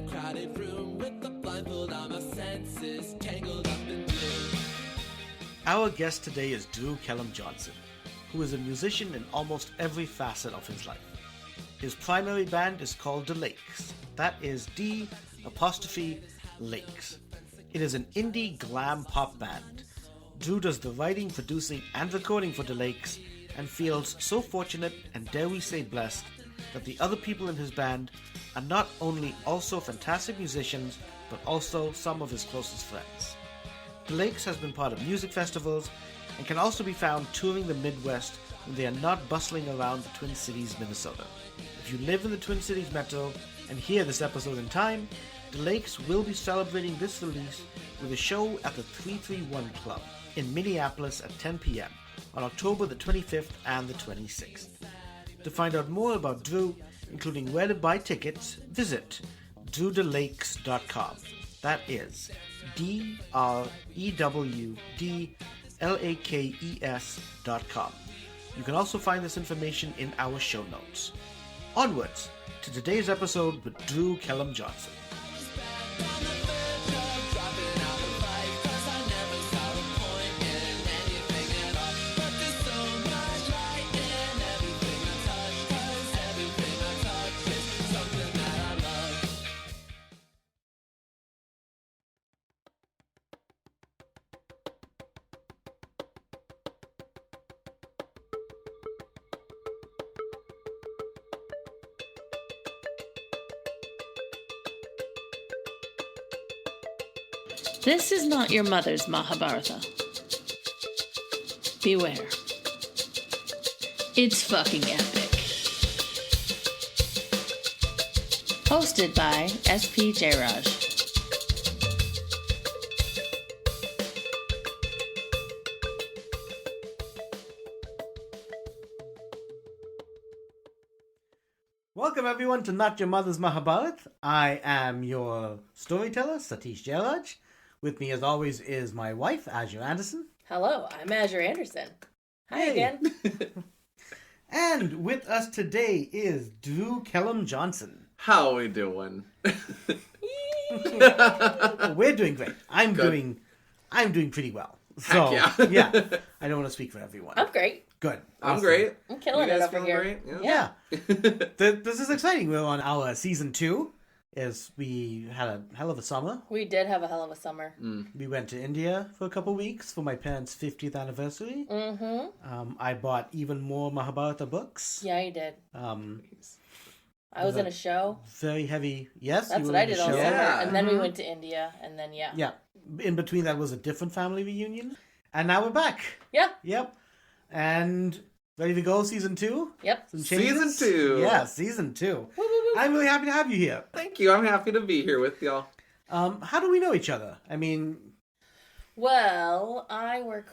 a crowded room with a blindfold on my senses, tangled up in blue. Our guest today is Kellum Johnson, who is a musician in almost every facet of his life. His primary band is called The Lakes. That is D''Lakes. It is an indie glam pop band. Drew does the writing, producing, and recording for The Lakes and feels so fortunate and dare we say blessed that the other people in his band are not only also fantastic musicians but also some of his closest friends. The Lakes has been part of music festivals and can also be found touring the Midwest when they are not bustling around the Twin Cities, Minnesota. If you live in the Twin Cities metro and hear this episode in time, The Lakes will be celebrating this release with a show at the 331 Club in Minneapolis at 10 p.m. on October the 25th and the 26th. To find out more about Drew, including where to buy tickets, visit drewdelakes.com. That is DREWDLAKES.com. You can also find this information in our show notes. Onwards to today's episode with Kellum Johnson. This is not your mother's Mahabharata. Beware. It's fucking epic. Hosted by SP Jayaraj. Welcome everyone to Not Your Mother's Mahabharata. I am your storyteller, Satish Jayaraj. With me, as always, is my wife, Azure Anderson. Hello, I'm Azure Anderson. Hi again. And with us today is Kellum Johnson. How are we doing? We're doing great. I'm doing pretty well. So, Heck yeah. Yeah. I don't want to speak for everyone. I'm great. Good. I'm Awesome. great. I'm killing You it guys over feeling here. great? Yeah. This is exciting. We're on our season 2. We had a hell of a summer. We did have a hell of a summer. We went to India for a couple weeks for my parents' 50th anniversary. Mm-hmm. I bought even more Mahabharata books. Yeah, you did. I was in a show. Very heavy. Yes, That's you what were I in a did all show. summer. Yeah. And then we went to India, and then, yeah. Yeah. In between that was a different family reunion. And now we're back. Yeah. Yep. And ready to go, season 2? Yep. Some changes? Season 2. Yeah, season 2. Woo, woo, woo. I'm really happy to have you here. Thank you. I'm happy to be here with y'all. How do we know each other? I mean... Well, I work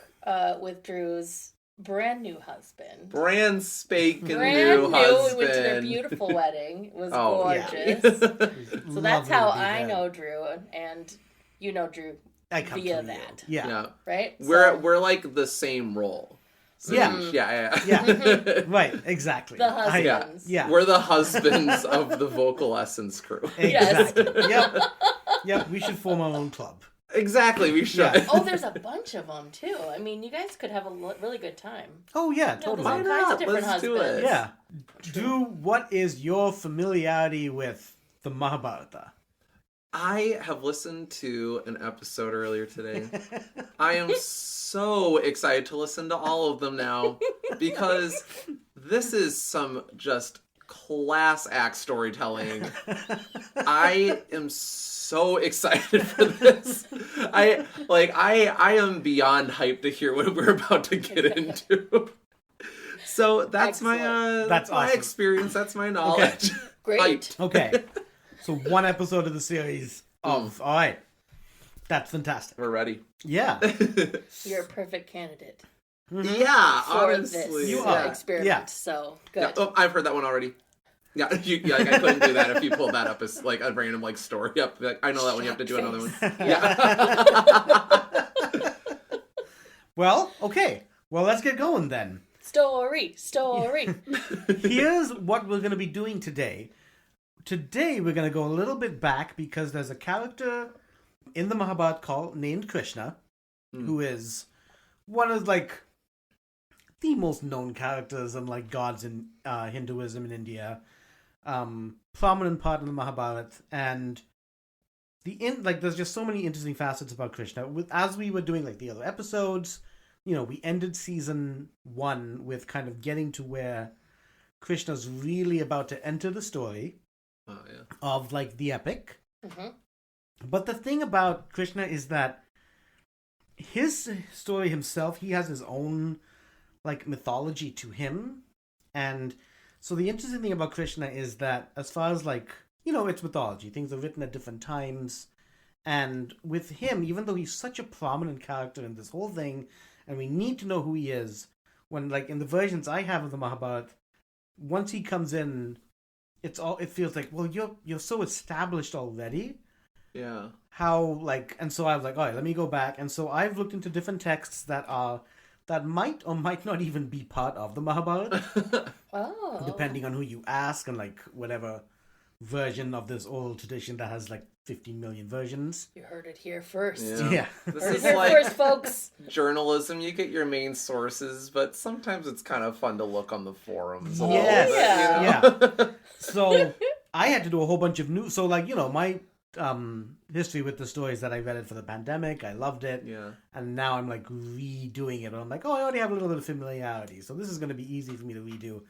with Drew's brand new husband. Brand spanking Brand new new. husband. We went to their beautiful wedding. It was Oh, gorgeous. yeah. So that's how I know Drew, and you know Drew I come via through you. that, Yeah. Yeah. right? We're like the same role. So Yeah. Yeah. Right, exactly. The husbands. Yeah. We're the husbands of the Vocal Essence crew. Exactly. Yep, we should form our own club. Exactly, we should. Yeah. Oh, there's a bunch of them too. I mean, you guys could have a really good time. Oh, yeah, You know, totally. there's all Why kinds not? of different Let's do husbands. it. Yeah. Drew, what is your familiarity with the Mahabharata? I have listened to an episode earlier today. I am so excited to listen to all of them now because this is some just class act storytelling. I am so excited for this. I am beyond hyped to hear what we're about to get into. So that's That's my awesome. experience. That's my knowledge. Great. Hyped. Okay. So one episode of the series of... All right. That's fantastic. We're ready. Yeah. You're a perfect candidate Yeah, for honestly. this You are. experiment. Yeah. So Yeah. good. Oh, I've heard that one already. Yeah, like, I couldn't do that if you pulled that up as like a random like story. Yep, like, I know that one. You have to do another one. Yeah. Well, okay. Well, let's get going then. Story. Here's what we're going to be doing today. today we're going to go a little bit back because there's a character in the Mahabharata named Krishna, who is one of like the most known characters and like gods in Hinduism in India. Prominent part in the Mahabharata, and there's just so many interesting facets about Krishna. As we were doing like the other episodes, we ended season 1 with kind of getting to where Krishna's really about to enter the story of like the epic. Mm-hmm. But the thing about Krishna is that his story himself, he has his own like mythology to him. And so the interesting thing about Krishna is that as far as like, it's mythology, things are written at different times. And with him, even though he's such a prominent character in this whole thing, and we need to know who he is, when like in the versions I have of the Mahabharata, once he comes in, it feels like, well, you're so established already. Yeah. How like, and so I was like, all right, let me go back. And so I've looked into different texts that might or might not even be part of the Mahabharata. Oh. Depending on who you ask, and like whatever version of this oral tradition that has like 15 million versions. You heard it here first. Yeah. This Heard it is here like first, folks. journalism. You get your main sources, but sometimes it's kind of fun to look on the forums. Yes. Yeah. So I had to do a whole bunch of new. So like my history with the stories that I read it for the pandemic, I loved it. Yeah. And now I'm like redoing it. I'm like, I already have a little bit of familiarity, so this is going to be easy for me to redo.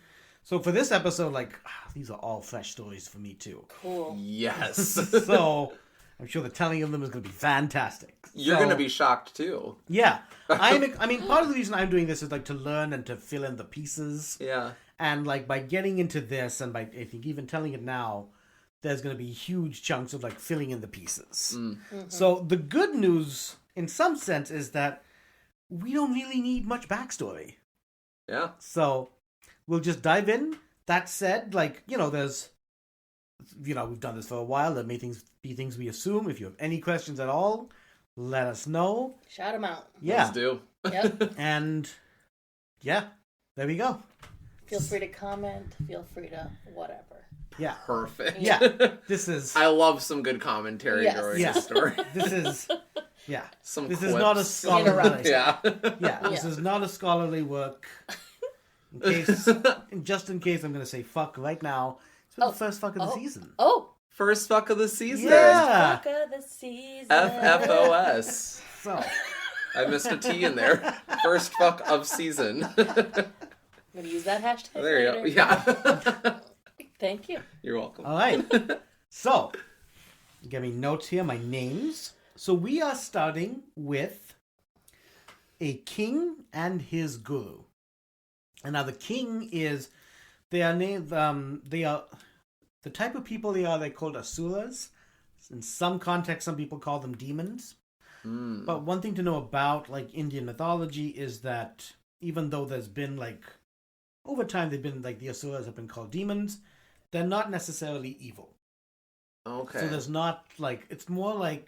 So for this episode, like, these are all fresh stories for me too. Cool. Yes. So I'm sure the telling of them is going to be fantastic. You're going to be shocked too. Yeah. I mean, part of the reason I'm doing this is like to learn and to fill in the pieces. Yeah. And like by getting into this and by, I think, even telling it now, there's going to be huge chunks of like filling in the pieces. Mm-hmm. So the good news in some sense is that we don't really need much backstory. Yeah. So we'll just dive in. That said, like, there's, we've done this for a while. There may be things we assume. If you have any questions at all, let us know. Shout them out. Yeah. Let's do. Yep. And yeah, there we go. Feel free to comment. Feel free to whatever. Yeah. Perfect. Yeah. This is, I love some good commentary Yes. during Yeah. the story. this is, yeah. Some This quips. is not a scholarly. Yeah. Yeah, this Yeah. is not a scholarly work. Just in case I'm going to say fuck right now. It's been the first fuck of the season. Oh. First fuck of the season. Yeah. Fuck of the season. FFOS. So, I missed a T in there. First fuck of season. I'm going to use that hashtag There you go. later. Yeah. Thank you. You're welcome. all right. So, give me notes here, my names. So we are starting with a king and his guru. And now the king is, they are named, they are, the type of people they're called asuras. In some contexts, some people call them demons. But one thing to know about like Indian mythology is that even though there's been like, over time they've been like, the asuras have been called demons, they're not necessarily evil. Okay. So there's not like, it's more like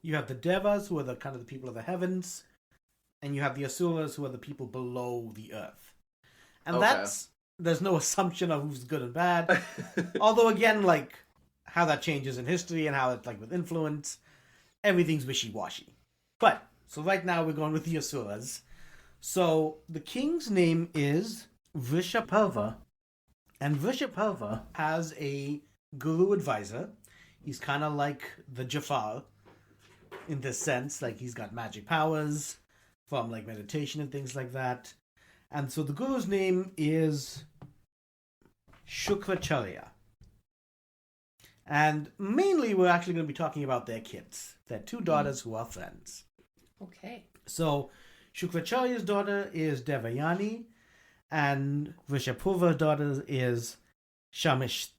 you have the devas who are the kind of the people of the heavens, and you have the asuras who are the people below the earth. And Okay. there's no assumption of who's good and bad. Although again, like how that changes in history and how it's like with influence, everything's wishy-washy. But, so right now we're going with the asuras. So the king's name is Vrishaparva. And Vrishaparva has a guru advisor. He's kind of like the Jafar in this sense. Like he's got magic powers from like meditation and things like that. And so the guru's name is Shukracharya. And mainly we're actually going to be talking about their kids. Their two daughters who are friends. Okay. So Shukracharya's daughter is Devayani, and Vrishaparva's daughter is Shamishtra.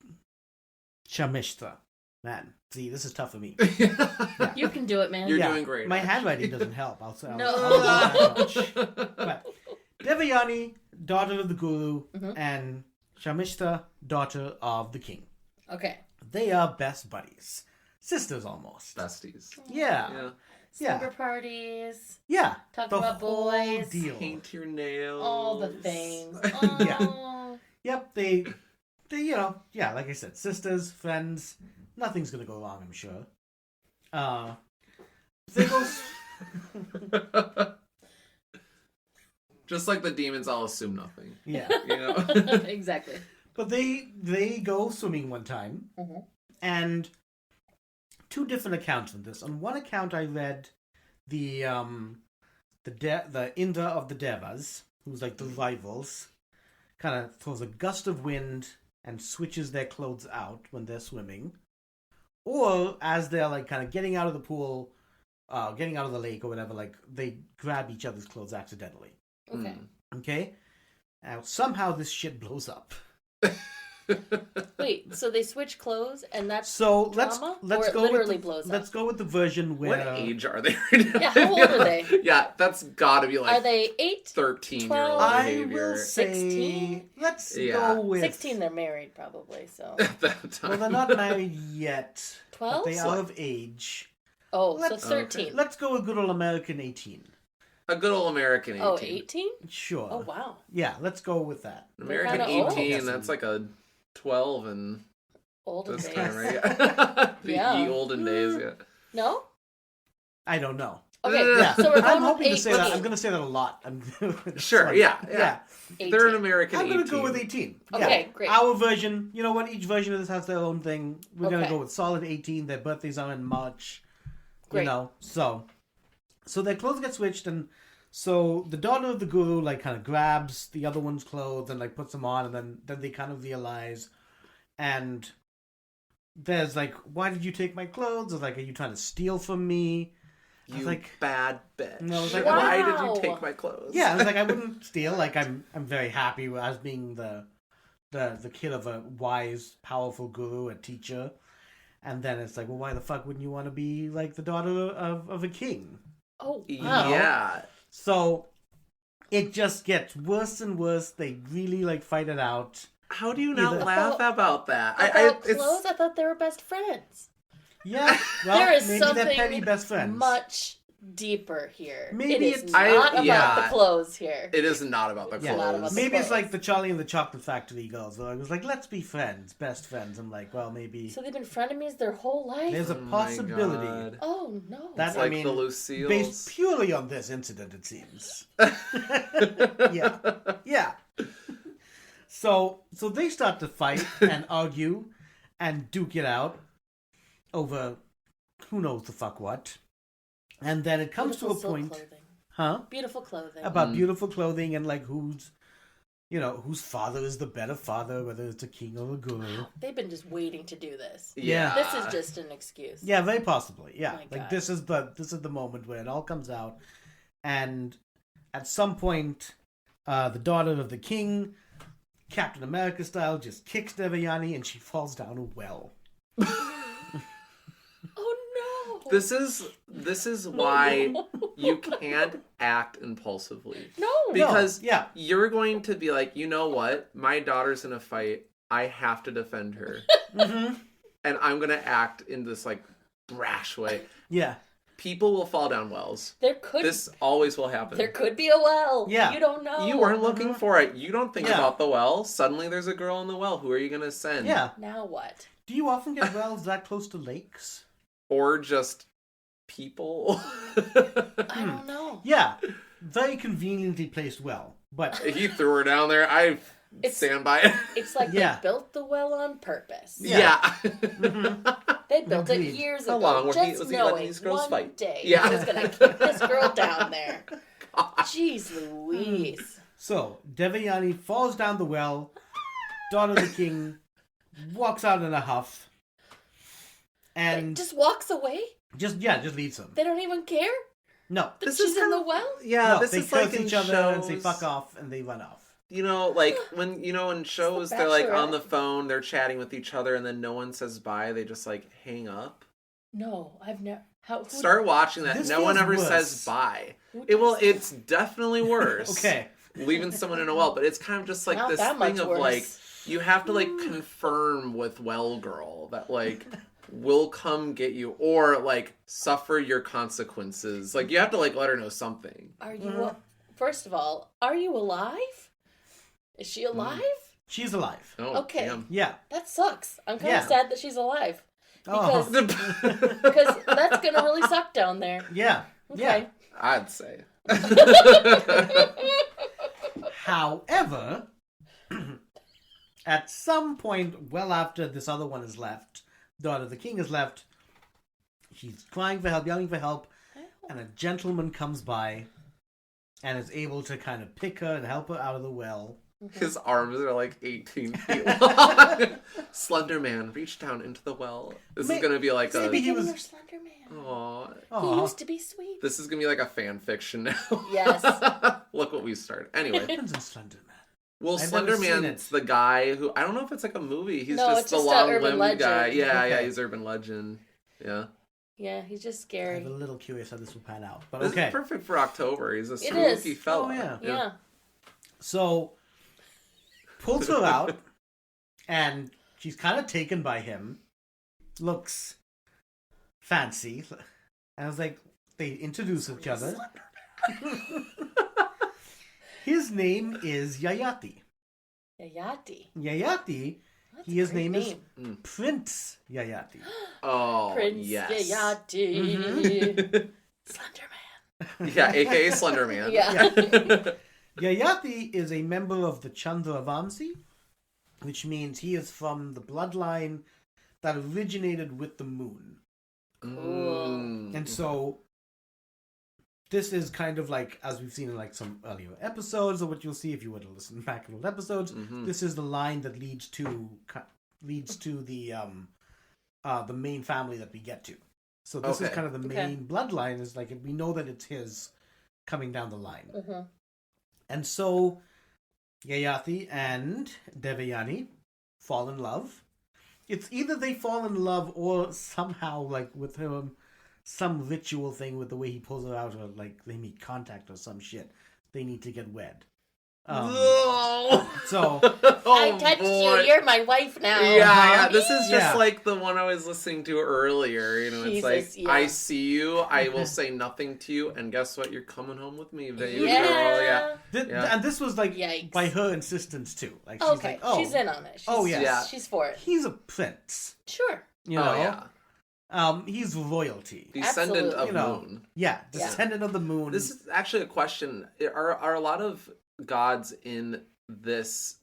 Man, see, this is tough for me. Yeah. You can do it, man. You're doing great. My handwriting doesn't help. I'll No. do that much. But Devayani, daughter of the guru, and Shamishtra, daughter of the king. Okay. They are best buddies. Sisters almost. Besties. Yeah. Yeah. Slumber parties. Yeah. Talk The about whole boys. deal. Paint your nails. All the things. Yeah. Oh. Yep, they they, like I said, sisters, friends, nothing's gonna go wrong, I'm sure. They go... Just like the demons, I'll assume nothing. Yeah. Exactly. But they go swimming one time, and two different accounts of this. On one account, I read the Indra of the Devas, who's like the rivals, kind of throws a gust of wind and switches their clothes out when they're swimming, or as they're like kind of getting out of the pool, getting out of the lake or whatever, like they grab each other's clothes accidentally. Okay. Okay. Now somehow this shit blows up. Wait, so they switch clothes and that's So trauma? let's Or it go literally with blows let's up? go with the version where What age are they right now? Yeah, how old are they? Yeah, that's gotta be like Are they 8? 13-year-old 12? I behavior. will say 16? let's Yeah. go with 16, they're married probably, so. At that time. Well, they're not married yet. 12? But they are of age. Oh, so Let's- 13. Let's go with good old American 18. A good old American 18. Oh, 18? Sure. Oh, wow. Yeah, let's go with that. American Kinda old. 18, that's like a 12 and Olden this days. time, right? The Yeah. ye olden days, yeah. No? I don't know. Okay, Yeah, so we're going I'm with hoping to say that. 18. I'm going to say that a lot. Sure, Like, yeah. They're an 18. American I'm 18. going to go with 18. Okay, Yeah. great. Our version, you know what? Each version of this has their own thing. We're going to Okay. go with solid 18. Their birthdays are in March. Great. You know, so their clothes get switched, and so the daughter of the guru like kind of grabs the other one's clothes and like puts them on, and then they kind of realize, and there's like, why did you take my clothes? It's like, are you trying to steal from me? I was You like, bad bitch. No, I was like, Why did wow. you take my clothes? yeah, I was like, I wouldn't steal. Like, I'm very happy as being the kid of a wise, powerful guru, a teacher. And then it's like, well, why the fuck wouldn't you want to be like the daughter of a king? Oh, wow. Yeah. So it just gets worse and worse. They really like fight it out. How do you not Either- laugh about that? About clothes? I thought they were best friends. Yeah, well, There is maybe they're something petty best friends. much deeper here. Maybe it is it's- not about yeah. the clothes here. It is not about the Yeah. Not clothes. about the Maybe it's clothes. like the Charlie and the Chocolate Factory girls. Where I was like, let's be friends, best friends. I'm like, well, maybe So they've been frenemies their whole life? there's a Oh my possibility. God. Oh, no. That It's I like mean, the Lucille's. based purely on this incident, it seems. Yeah, yeah. So they start to fight and argue and duke it out over who knows the fuck what, and then it comes Beautiful to a silk point, clothing. huh? Beautiful clothing. About beautiful clothing and like whose father is the better father, whether it's a king or a guru. They've been just waiting to do this. Yeah. This is just an excuse. Yeah, very possibly. Yeah, My like God. this is the moment where it all comes out, and at some point, the daughter of the king, Captain America style, just kicks Devayani and she falls down a well. Oh, no. This is why you can't act impulsively. No. Because yeah. you're going to be like, you know what? My daughter's in a fight. I have to defend her. Mm-hmm. And I'm going to act in this like brash way. Yeah. People will fall down wells. This always will happen. There could be a well. Yeah. You don't know. You weren't looking for it. You don't think Yeah. about the well. Suddenly there's a girl in the well. Who are you going to send? Yeah. Now what? Do you often get wells that close to lakes? Or just people. I don't know. Yeah. Very conveniently placed well. But If you threw her down there, I stand by it. It's like Yeah. they built the well on purpose. Yeah. They built it Agreed. years How ago. long was just he letting knowing these girls one fight? day Yeah. he was going to kick this girl down there. Jeez Louise. so Devayani falls down the well. Daughter of the king walks out in a huff. And Just walks away? just leaves them. They don't even care? No. That This she's is in kind the of- well? Yeah, No, this they is curse like in each other and say shows. fuck off and they run off. You know, like when in shows they're like on the Bachelorette. phone, they're chatting with each other, and then no one says bye. They just like hang up. No, I've never. Start watching that. This No one feels ever worse. says bye. Who Well, does it's definitely worse. Okay. Leaving someone in a well, but it's kind of just like Not this that thing much of worse. like you have to like confirm with well girl that like will come get you or like suffer your consequences. Like you have to like let her know something. Are you? First of all, are you alive? Is she alive? She's alive. Oh, Okay. damn. Yeah. That sucks. I'm kind of Yeah. sad that she's alive. Oh. Because that's going to really suck down there. Yeah. Okay. I'd say. However, at some point, well after this other one is left, daughter of the king is left, she's crying for help, yelling for help, and a gentleman comes by and is able to kind of pick her and help her out of the well. His arms are like 18 feet long. Slender Man reached down into the well. This is going to be like maybe he was... Your Slender Man. Aww. He used to be sweet. This is going to be like a fan fiction now. Yes. Look what we started. Anyway. What happens in Slender Man? Well, I've Slender never seen Man's it. the guy who... I don't know if it's like a movie. He's No, just it's the just a urban long-limbed legend. guy. Yeah, Okay. he's urban legend. Yeah. Yeah, he's just I'm scary. a little curious how this will pan out. But This okay. is perfect for October. He's a is. spooky fella. Oh, yeah. Yeah. So, pulls her out, and she's kind of taken by him. Looks fancy. And I was like, they introduce each other. His name is Yayati. Yayati. Yayati, That's a his great name is name. Prince Yayati. Oh, Prince yes. Yayati. Slender Man. Yeah, a.k.a. Slender Man. Yeah. Yayati is a member of the Chandravamsi, which means he is from the bloodline that originated with the moon. Mm. And so, this is kind of like, as we've seen in like some earlier episodes, or what you'll see if you were to listen back to old episodes, this is the line that leads to the main family that we get to. So this is kind of the main bloodline. Is like, we know that it's his coming down the line. Mm-hmm. And so, Yayati and Devayani fall in love. It's either they fall in love or somehow, like, with him, some ritual thing with the way he pulls her out, or, like, they meet contact or some shit. They need to get wed. So... I touched you. You're my wife now. Yeah, this is just Yeah. like the one I was listening to earlier. You know, it's Jesus, like, yeah. I see you, I will say nothing to you, and guess what? You're coming home with me, baby Yeah. girl. Yeah. And this was, like, Yikes. by her insistence, too. Like, she's Okay, like, oh, she's in on it. She's, Oh, yes. Yeah. She's for it. he's a prince. Sure. You know? Oh, yeah. He's royalty. Descendant Absolutely. of You know. moon. Yeah, descendant of the moon. This is actually a question. Are a lot of gods in this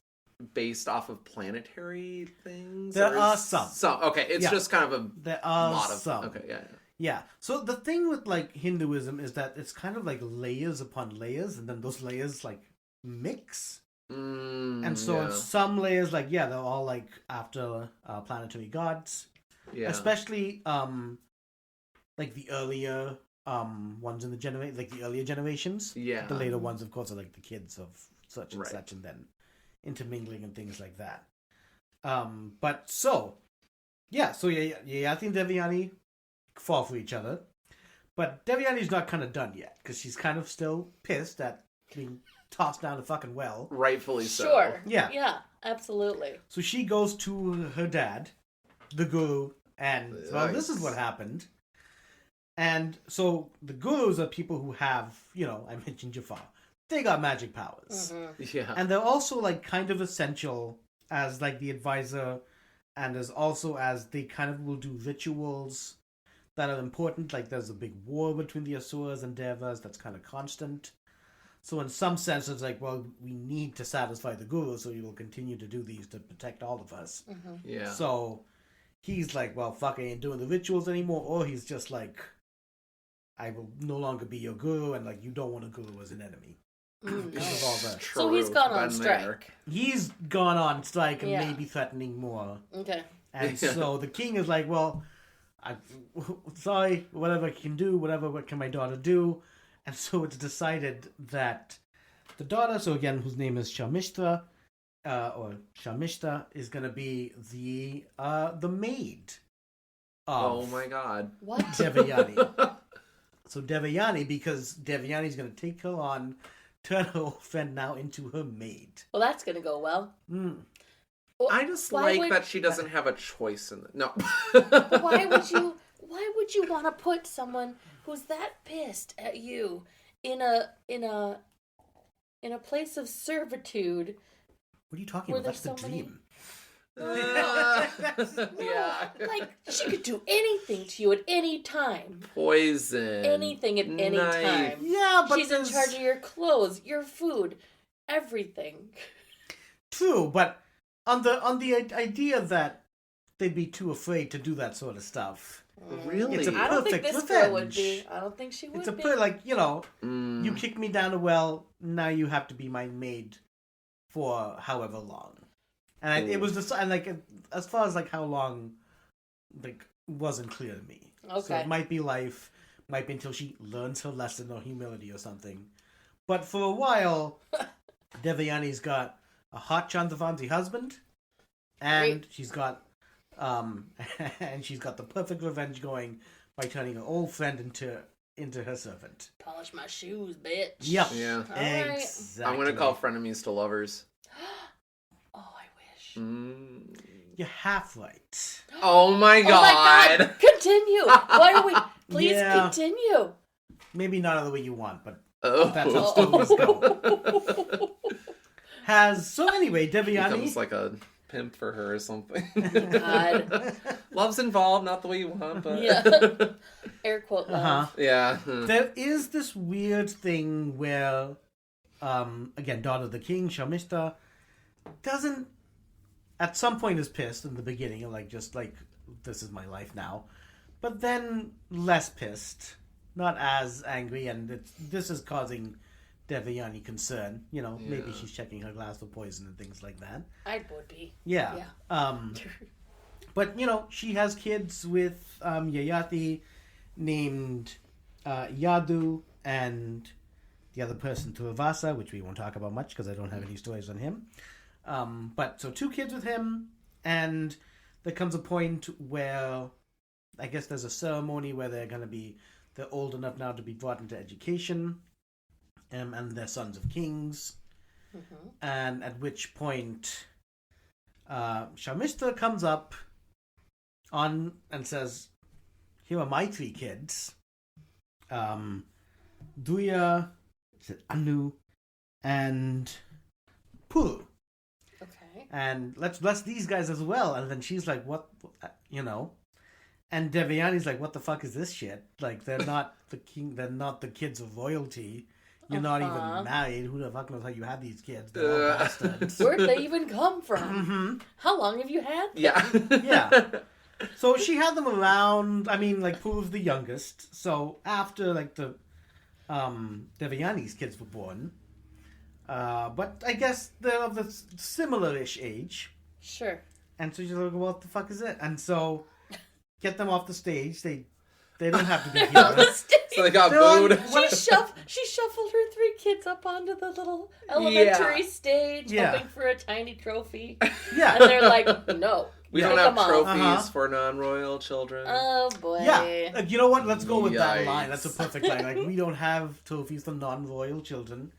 based off of planetary things? There Or are is some. Okay, it's Yeah. just kind of a There are lot of... some. Okay, yeah. Yeah. So the thing with, like, Hinduism is that it's kind of like layers upon layers, and then those layers, like, mix. And so in some layers, like, yeah, they're all, like, after planetary gods. yeah. Especially, like, the earlier ones in the like, the earlier generations. Yeah. The later ones, of course, are, like, the kids of such and Right. such, and then intermingling and things like that. But so, yeah, so Yayati and Devayani fall for each other. But Devyani's not kind of done yet, because she's kind of still pissed at being tossed down a fucking well. Rightfully so. Sure. Yeah. Yeah, absolutely. So she goes to her dad, the guru, and, well, this is what happened. And so the gurus are people who have, you know, I mentioned Jafar. They got magic powers. Mm-hmm. Yeah. And they're also, like, kind of essential as, like, the advisor, and as also as they kind of will do rituals that are important. Like, there's a big war between the Asuras and Devas that's kind of constant. So in some sense, it's like, well, we need to satisfy the guru, so he will continue to do these to protect all of us. Mm-hmm. Yeah. So he's like, well, fuck, I ain't doing the rituals anymore. Or he's just like, I will no longer be your guru, and, like, you don't want a guru as an enemy. Because of all that. So he's gone on Been strike. there. He's gone on strike and Yeah. maybe threatening more. Okay. And so the king is like, well, sorry, whatever I can do, what can my daughter do? And so it's decided that the daughter, so again, whose name is Shamishta, or Shamishta, is going to be the maid Oh of my god. What? Devayani. So Devayani, because Devayani's going to take her on, turn her off, and now into her maid. Well, that's going to go well. Mm. Well, I just why like would- that she doesn't have a choice in it. No. Why would you want to put someone who's that pissed at you in a place of servitude What are you talking Were about? That's there the so many? dream. Yeah. Like, she could do anything to you at any time. Poison. Anything at any Knife. time. Yeah, but She's in charge of your clothes, your food, everything. True, but on the idea that they'd be too afraid to do that sort of stuff. Really? It's a I don't think perfect this girl would revenge. be. I don't think she would It's a be. like, you know, Mm. you kicked me down a well, now you have to be my maid for however long. And it was just, and like, as far as like how long, like, wasn't clear to me. So Okay. it might be life, might be until she learns her lesson or humility or something. But for a while, Devyani's got a hot Chandravanti husband, and she's got and she's got the perfect revenge going by turning her old friend into her servant. Polish my shoes, bitch. Yep. Yeah. All right. Exactly. I'm gonna call frenemies to lovers. Oh, I wish. Mm. You're half right. Oh my Oh god. my god! Continue! Why are we... Please Yeah. continue! Maybe not the way you want, but Oh. that's how stories go. So anyway, Devyani Becomes like a pimp for her or something. God. Love's involved, not the way you want, but Yeah. Air quote love. Uh-huh. yeah. There is this weird thing where, again, daughter of the king, Shamishta, doesn't, at some point is pissed in the beginning, and like, just like, this is my life now. But then less pissed, not as angry, and this is causing Devyani concern. You know, maybe Yeah. she's checking her glass for poison and things like that. I would be. Yeah. But, you know, she has kids with Yayati named Yadu and the other person, Tuivasa, which we won't talk about much because I don't have any stories on him. But so 2 kids with him, and there comes a point where I guess there's a ceremony where they're old enough now to be brought into education, and they're sons of kings. Mm-hmm. And at which point Shamishta comes up on and says, here are my 3 kids. Duya, Anu, and Puru. Okay. And let's bless these guys as well. And then she's like, what, you know? And Devyani's like, what the fuck is this shit? Like, they're not the king, they're not the kids of royalty. You're not even married. Who the fuck knows how you had these kids? They're all bastards. Where'd they even come from? Mm-hmm. How long have you had them? Yeah. Yeah. So she had them around, I mean, like, Puru's the youngest. So after, like, the Devyani's kids were born. But I guess they're of the similar-ish age. Sure. And so she's like, well, what the fuck is it? And so, get them off the stage. They don't have to be here. So they got They're on- booed. She shuffled her 3 kids up onto the little elementary stage, Yeah. hoping for a tiny trophy. Yeah. And they're like, no. We take don't have them off. trophies Uh-huh. for non-royal children. Oh, boy. Yeah. You know what? Let's go with that Yikes. line. That's a perfect line. Like, we don't have trophies for non-royal children.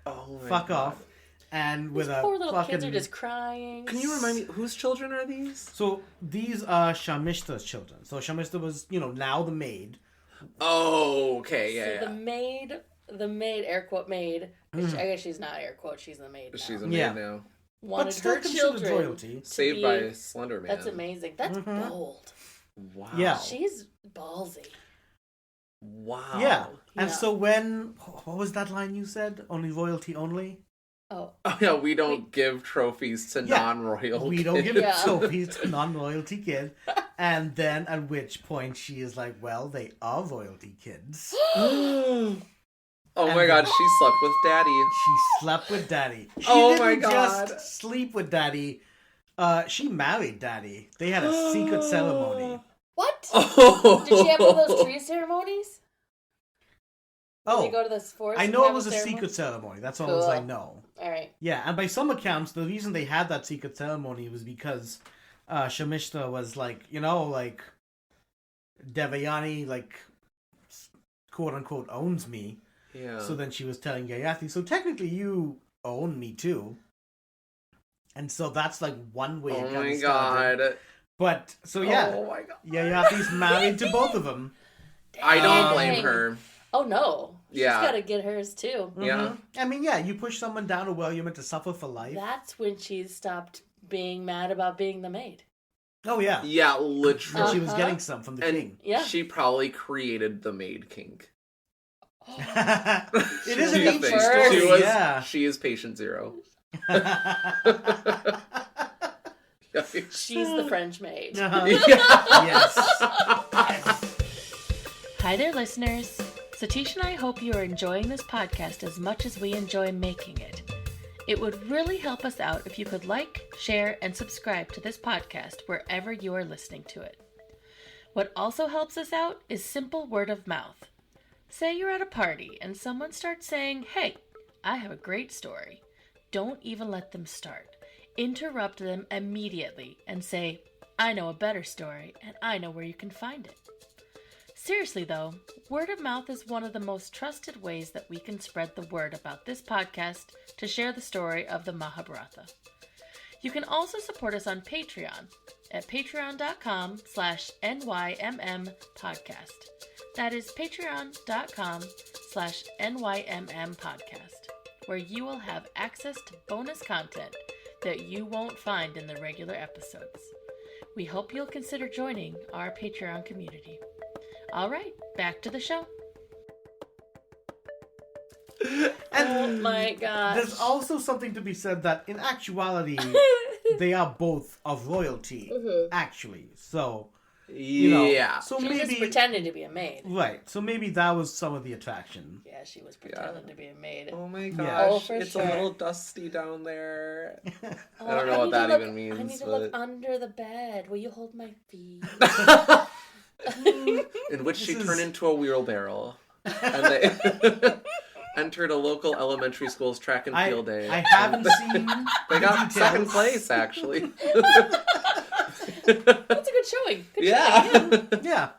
Oh my Fuck God. off. And with These a poor little fucking... kids are just crying. Can you remind me, whose children are these? So, these are Shamishta's children. So, Shamishta was, you know, now the maid. Oh, okay, yeah, So yeah. the maid, air quote maid, I guess she's not air quote, she's the maid now. She's a maid Yeah. now. Wanted But still her considered children royalty. to Saved be- by Slender Man. That's amazing. That's bold. Wow. Yeah. She's ballsy. Wow. Yeah. And Yeah. so when... What was that line you said? Only royalty only? Oh, Oh, yeah, we don't give trophies to Yeah. non-royal We don't give Yeah. trophies to non-royalty kid. And then at which point she is like, well, they are royalty kids. Oh And my god, then- she slept with daddy. She slept with daddy. She Oh my didn't God. just sleep with daddy. She married daddy. They had a secret ceremony. what? Oh. Did she have one of those tree ceremonies? Did Oh, you go to this forest? I and know it have was a ceremony? secret ceremony. That's all as I Cool. know. All right. Yeah, and by some accounts, the reason they had that secret ceremony was because Shamishta was like, you know, like, Devyani, like, quote unquote, owns me. Yeah. So then she was telling Yayati, so technically you own me too. And so that's like one way it Oh got my started. god. But, so yeah, Oh my god. Yayati's married to both of them. I don't Dang. blame her. Oh no. She's got to get hers too. Yeah. I mean, yeah, you push someone down a well, you're meant to suffer for life. That's when she stopped being mad about being the maid. Oh, yeah. Yeah, And literally. she was getting some from the king. Yeah. She probably created the maid kink. It is an She ancient was- story, She, was, yeah. she is patient zero. She's the French maid. Uh-huh. Yes. Hi there, listeners. Satish and I hope you are enjoying this podcast as much as we enjoy making it. It would really help us out if you could like, share, and subscribe to this podcast wherever you are listening to it. What also helps us out is simple word of mouth. Say you're at a party and someone starts saying, "Hey, I have a great story." Don't even let them start. Interrupt them immediately and say, "I know a better story and I know where you can find it." Seriously though, word of mouth is one of the most trusted ways that we can spread the word about this podcast to share the story of the Mahabharata. You can also support us on Patreon at patreon.com/NYMM podcast. That is patreon.com/NYMM podcast, where you will have access to bonus content that you won't find in the regular episodes. We hope you'll consider joining our Patreon community. All right, back to the show. Oh my gosh. There's also something to be said that in actuality, they are both of royalty, actually. So, you know, Yeah. so She maybe just pretended to be a maid. right. So maybe that was some of the attraction. Yeah, she was pretending to be a maid. Oh my Yeah. gosh. Oh, for it's sure. a little dusty down there. Oh, I don't know what need that to look- even means. I need to but... look under the bed. Will you hold my feet? In which she This turned is- into a wheelbarrow. And they entered a local elementary school's track and field day. I haven't seen They the got details. second place, actually. That's a good showing. Good showing. Yeah. Yeah.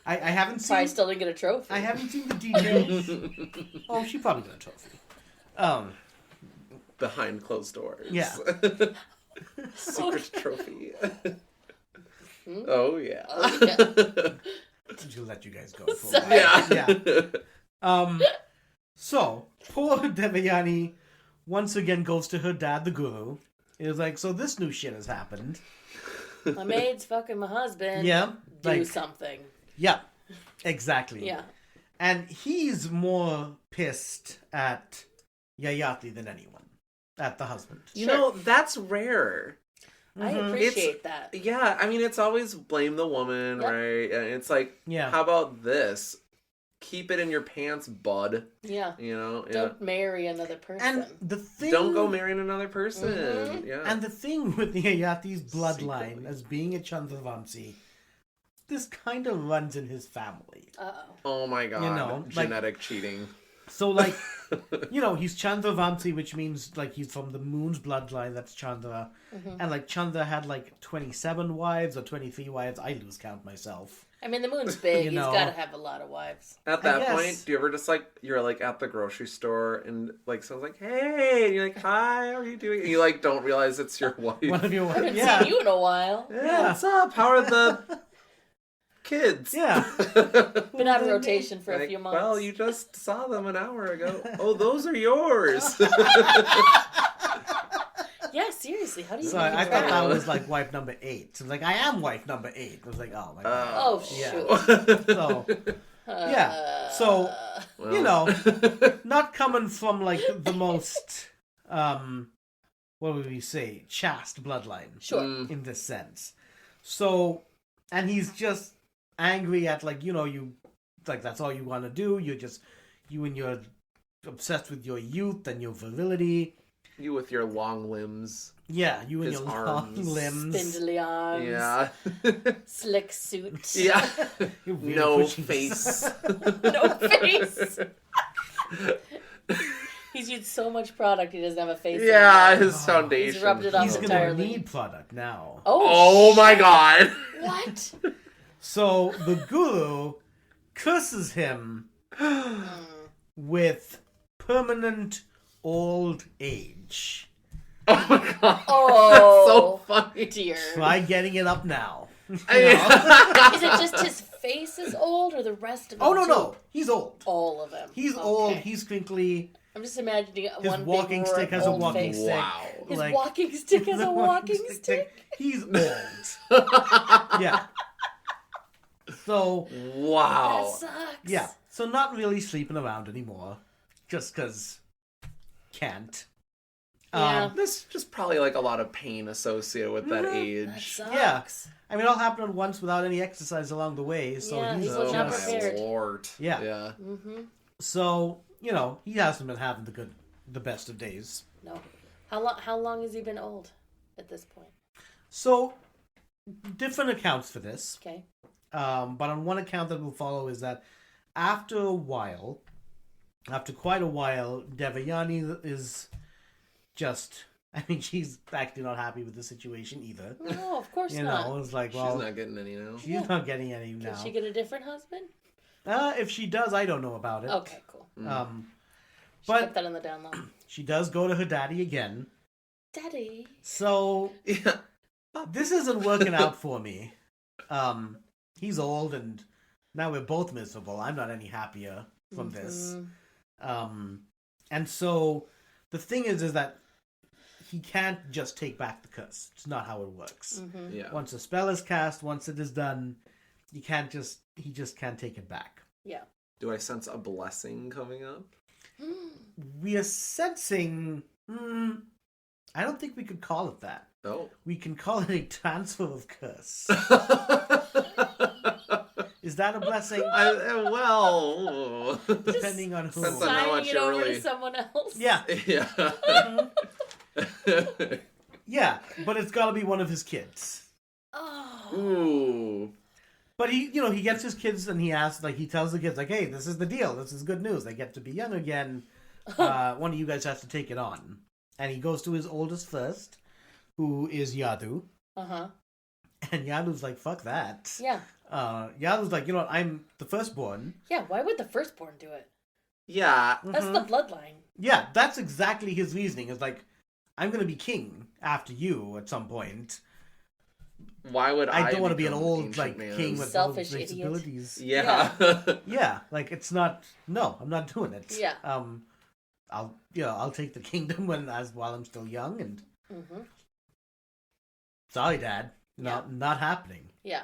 I haven't Probably seen still didn't get a trophy. I haven't seen the details. Oh, she probably got a trophy. Behind closed doors. Yeah. Secret trophy. Oh, yeah. Oh, yeah. She'll let you guys go for a while. Yeah. Yeah. So, poor Devayani once again goes to her dad, the guru. It's like, so this new shit has happened. My maid's fucking my husband. Yeah. Do Like, something. yeah. Exactly. Yeah. And he's more pissed at Yayati than anyone. At the husband. You know, that's rare. I appreciate that. Yeah, I mean, it's always blame the woman, Yep. right? And it's like, Yeah. how about this? Keep it in your pants, bud. Yeah. You know? Don't marry another person. And the thing... Don't go marrying another person. Mhm. Yeah. And the thing with Yayati's bloodline as being a Chandravamsi, this kind of runs in his family. Uh-oh. Oh my god. You know, like- Genetic cheating. So, like, you know, he's Chandravamsi, which means, like, he's from the moon's bloodline, that's Chandra. And, like, Chandra had, like, 27 wives or 23 wives. I lose count myself. I mean, the moon's big. You He's know. got to have a lot of wives. At I that guess. point, do you ever just, like, you're, like, at the grocery store and, like, someone's like, hey, and you're like, hi, how are you doing? And you, like, don't realize it's your wife. One of your I haven't yeah. seen you in a while. Yeah, what's up? How are the kids? Yeah. Been out of rotation for a Like, few months. well, you just saw them an hour ago. Oh, those are yours. Yeah, seriously. How do you So make I it thought right? that was, like, wife number 8. So, like, I am wife number 8. I was like, oh, my God. Oh, Yeah. shoot. So, yeah. So, you know, not coming from, like, the most, what would we say, chaste bloodline. Sure. In this sense. So, and he's just angry at, like, you know, you, like, that's all you want to do. You and you're obsessed with your youth and your virility. You with your long limbs. Yeah, you and His your arms. long limbs. Spindly arms. Yeah. Slick suit. Yeah. You're really No pushing this. face. No face. He's used so much product he doesn't have a face. Yeah, anymore. his foundation. He's rubbed it off He's going to entirely. need product now. Oh my god. What? So the guru curses him with permanent old age. Oh my god. Oh, That's so funny. dear. Try getting it up now. Is it just his face is old or the rest of him? Oh, no, too? no. He's old. All of him. He's Okay. old. He's crinkly. I'm just imagining His one walking big stick has a old walking face. stick. Wow. His Like, walking stick has the a walking stick. He's old. Yeah. So, Wow. That sucks. yeah. So not really sleeping around anymore. Just because can't. Yeah. There's just probably like a lot of pain associated with that That age. sucks. Yeah. I mean, it all happened at once without any exercise along the way. So Yeah, he's he was Oh not my prepared. lord. Yeah. Yeah. Mm-hmm. So, he hasn't been having the best of days. No. How long has he been old at this point? So, different accounts for this. Okay. But on one account that we'll follow is that after quite a while, Devayani is just, she's actually not happy with the situation either. No, of course not. It's like, She's well, not getting any now. she's not getting any now. Can she get a different husband? If she does, I don't know about it. Okay, cool. But Put that on the down low. she does go to her daddy again. Daddy. So Yeah. this isn't working out for me. He's old and now we're both miserable. I'm not any happier from this. And so the thing is that he can't just take back the curse. It's not how it works. Yeah. Once a spell is cast, once it is done, he just can't take it back. Yeah. Do I sense a blessing coming up? We are sensing, I don't think we could call it that. Oh. We can call it a transfer of curse. Is that a blessing? Well, Depending on who. Depends on how Signing much it you over really- to someone else. Yeah. yeah. Yeah, but it's got to be one of his kids. Oh. Ooh. But he gets his kids and he tells the kids, like, hey, this is the deal. This is good news. They get to be young again. One of you guys has to take it on. And he goes to his oldest first, who is Yadu. Uh-huh. And Yadu's like, fuck that. Yeah. Yadu's like, I'm the firstborn. Yeah, why would the firstborn do it? Yeah. That's the bloodline. Yeah, that's exactly his reasoning. It's like, I'm going to be king after you at some point. Why would I don't want to be an become old ancient man? king with Selfish all these idiot. abilities. Yeah. Yeah, like it's not. No, I'm not doing it. Yeah. I'll take the kingdom while I'm still young and. Mm-hmm. Sorry, Dad. Not happening. Yeah.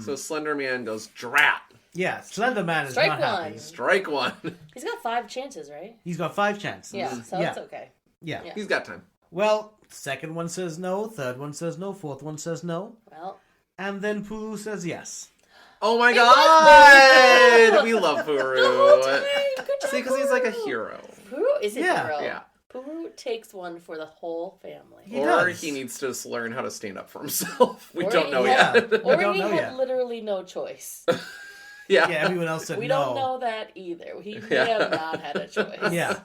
So Slender Man goes, drat. Yeah, Slender Man is Strike not one. happy. Strike one. He's got 5 chances, right? He's got 5 chances. Yeah, so yeah. it's okay. Yeah. Yeah. He's got time. Well, second one says no, third one says no, fourth one says no, Well, and then Pulu says yes. Oh my was god! Pooh! We love the whole Puru. time. Good job, See, because he's like a Pooh. hero. Pooh is a Yeah. hero. Yeah. Pooh takes one for the whole family. He Or does. he needs to just learn how to stand up for himself. We Or don't he- know yeah. yet. We Or don't he know had yet. literally no choice. Yeah. Yeah, everyone else said We no. don't know that either. He may Yeah. have not had a choice. Yeah.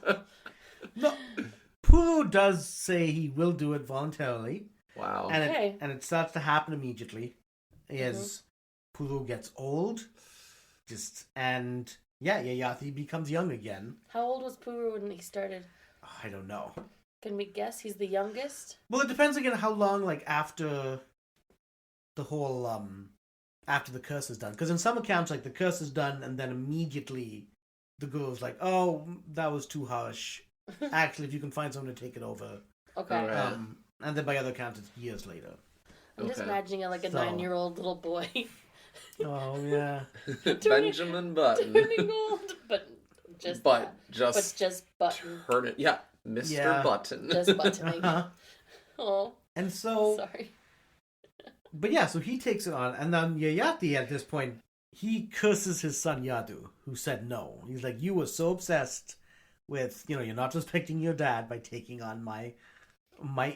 No, Pulu does say he will do it voluntarily, Wow. and Okay. it starts to happen immediately as Pulu gets old, Yayati becomes young again. How old was Pooh when he started? I don't know. Can we guess? He's the youngest? Well, it depends again how long, after the whole, after the curse is done. Because in some accounts, the curse is done, and then immediately the guru's like, oh, that was too harsh. Actually, if you can find someone to take it over. Okay. All right. And then by other accounts, it's years later. I'm just Okay. imagining a 9-year-old little boy Oh, yeah. Benjamin Button. turning old, but just But that. just But just button. turn it. Yeah. Mr. Yeah. Button. Just buttoning. Uh-huh. Oh, And so, sorry. but yeah, so he takes it on. And then Yayati, at this point, he curses his son Yadu, who said no. He's like, you were so obsessed with, you're not respecting your dad by taking on my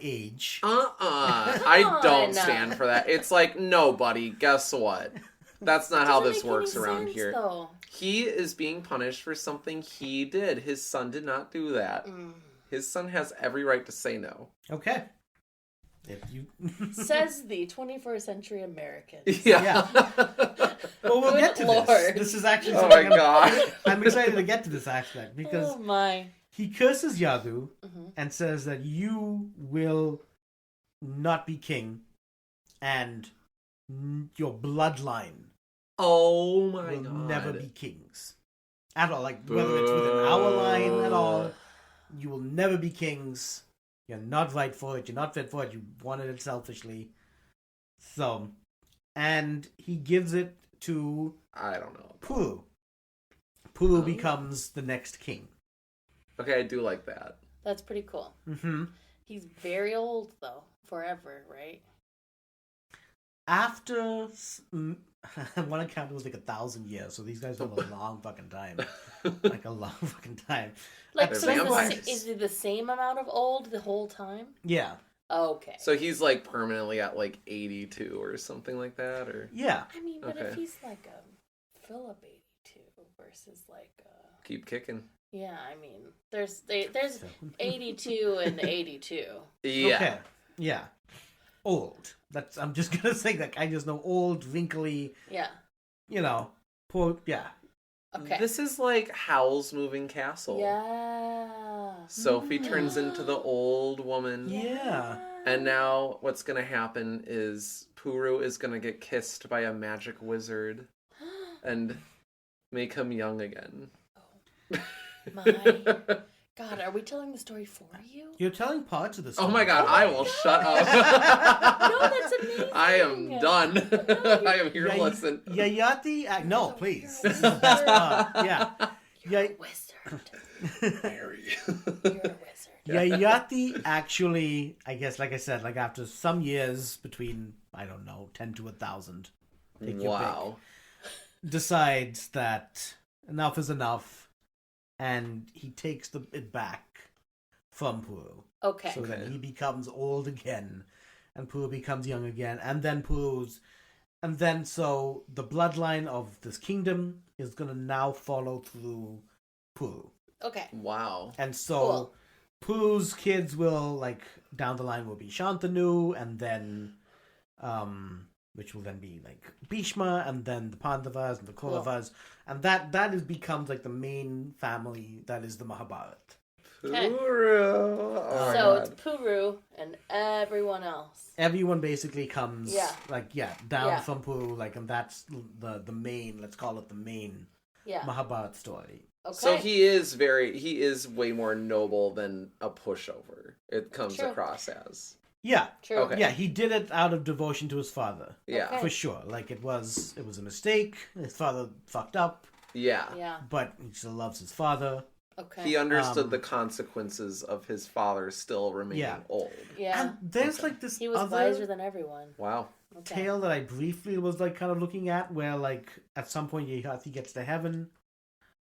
age. I don't on. stand for that. It's like, no, buddy, guess what? That's not how Doesn't this make works any around sense, here. Though. He is being punished for something he did. His son did not do that. His son has every right to say no. Okay. If you... Says the 21st century American. Yeah. Well, we'll Good get to Lord. this. This is actually Oh something my god. I'm excited to get to this aspect because Oh my. he curses Yadu Mhm. and says that you will not be king and your bloodline Oh my will god. never be kings. At all. Like, whether it's within our line at all, you will never be kings. You're not right for it. You're not fit for it. You wanted it selfishly. So, and he gives it to I don't know. Puru. Puru becomes the next king. Okay, I do like that. That's pretty cool. Mm-hmm. He's very old, though. Forever, right? After one account, it was like 1,000 years. So these guys have a long fucking time. Like a long fucking time. Like, They're so vampires. is it the same amount of old the whole time? Yeah. Okay. So he's like permanently at like 82 or something like that, or Yeah. I mean, but Okay. if he's like a Philip 82 versus like a... keep kicking. Yeah, I mean, there's 82 and 82. Yeah. Okay. Yeah. Old. I'm just gonna say that. I just know old, wrinkly, Yeah. poor, yeah. Okay. This is like Howl's Moving Castle. Yeah. Sophie turns into the old woman. Yeah. And now what's going to happen is Puru is going to get kissed by a magic wizard and make him young again. My God, are we telling the story for you? You're telling parts of the story. Oh my god, I will shut up. No, that's amazing. I am done. I am here to listen. Yayati... no, please. You're a This is the best part. Yeah. You're a wizard. Mary. You're a wizard. Yayati actually, I guess, like I said, like after some years between, I don't know, 10 to 1,000, take your Wow. pick, decides that enough is enough, and he takes it back from Puru. Okay. So that he becomes old again, and Puru becomes young again, and then so the bloodline of this kingdom is gonna now follow through Puru. Okay. Wow. And so Puru's kids will, like, down the line will be Shantanu, and then which will then be like Bhishma, and then the Pandavas and the Kauravas, and that becomes like the main family that is the Mahabharata. Okay. Puru. Oh, So God. it's Puru and everyone else. Everyone basically comes, down Yeah. from Puru, like, and that's the main. Let's call it the main Yeah. Mahabharata story. Okay. So he is way more noble than a pushover. It comes True. across as. Yeah, True. Okay. yeah, he did it out of devotion to his father, Yeah. Okay. for sure. Like it was a mistake. His father fucked up, Yeah. Yeah. but he still loves his father. Okay. He understood the consequences of his father still remaining Yeah. old. Yeah. And there's like this He was other wiser than everyone. Wow. Okay. tale that I briefly was like kind of looking at, where like at some point Yayati gets to heaven,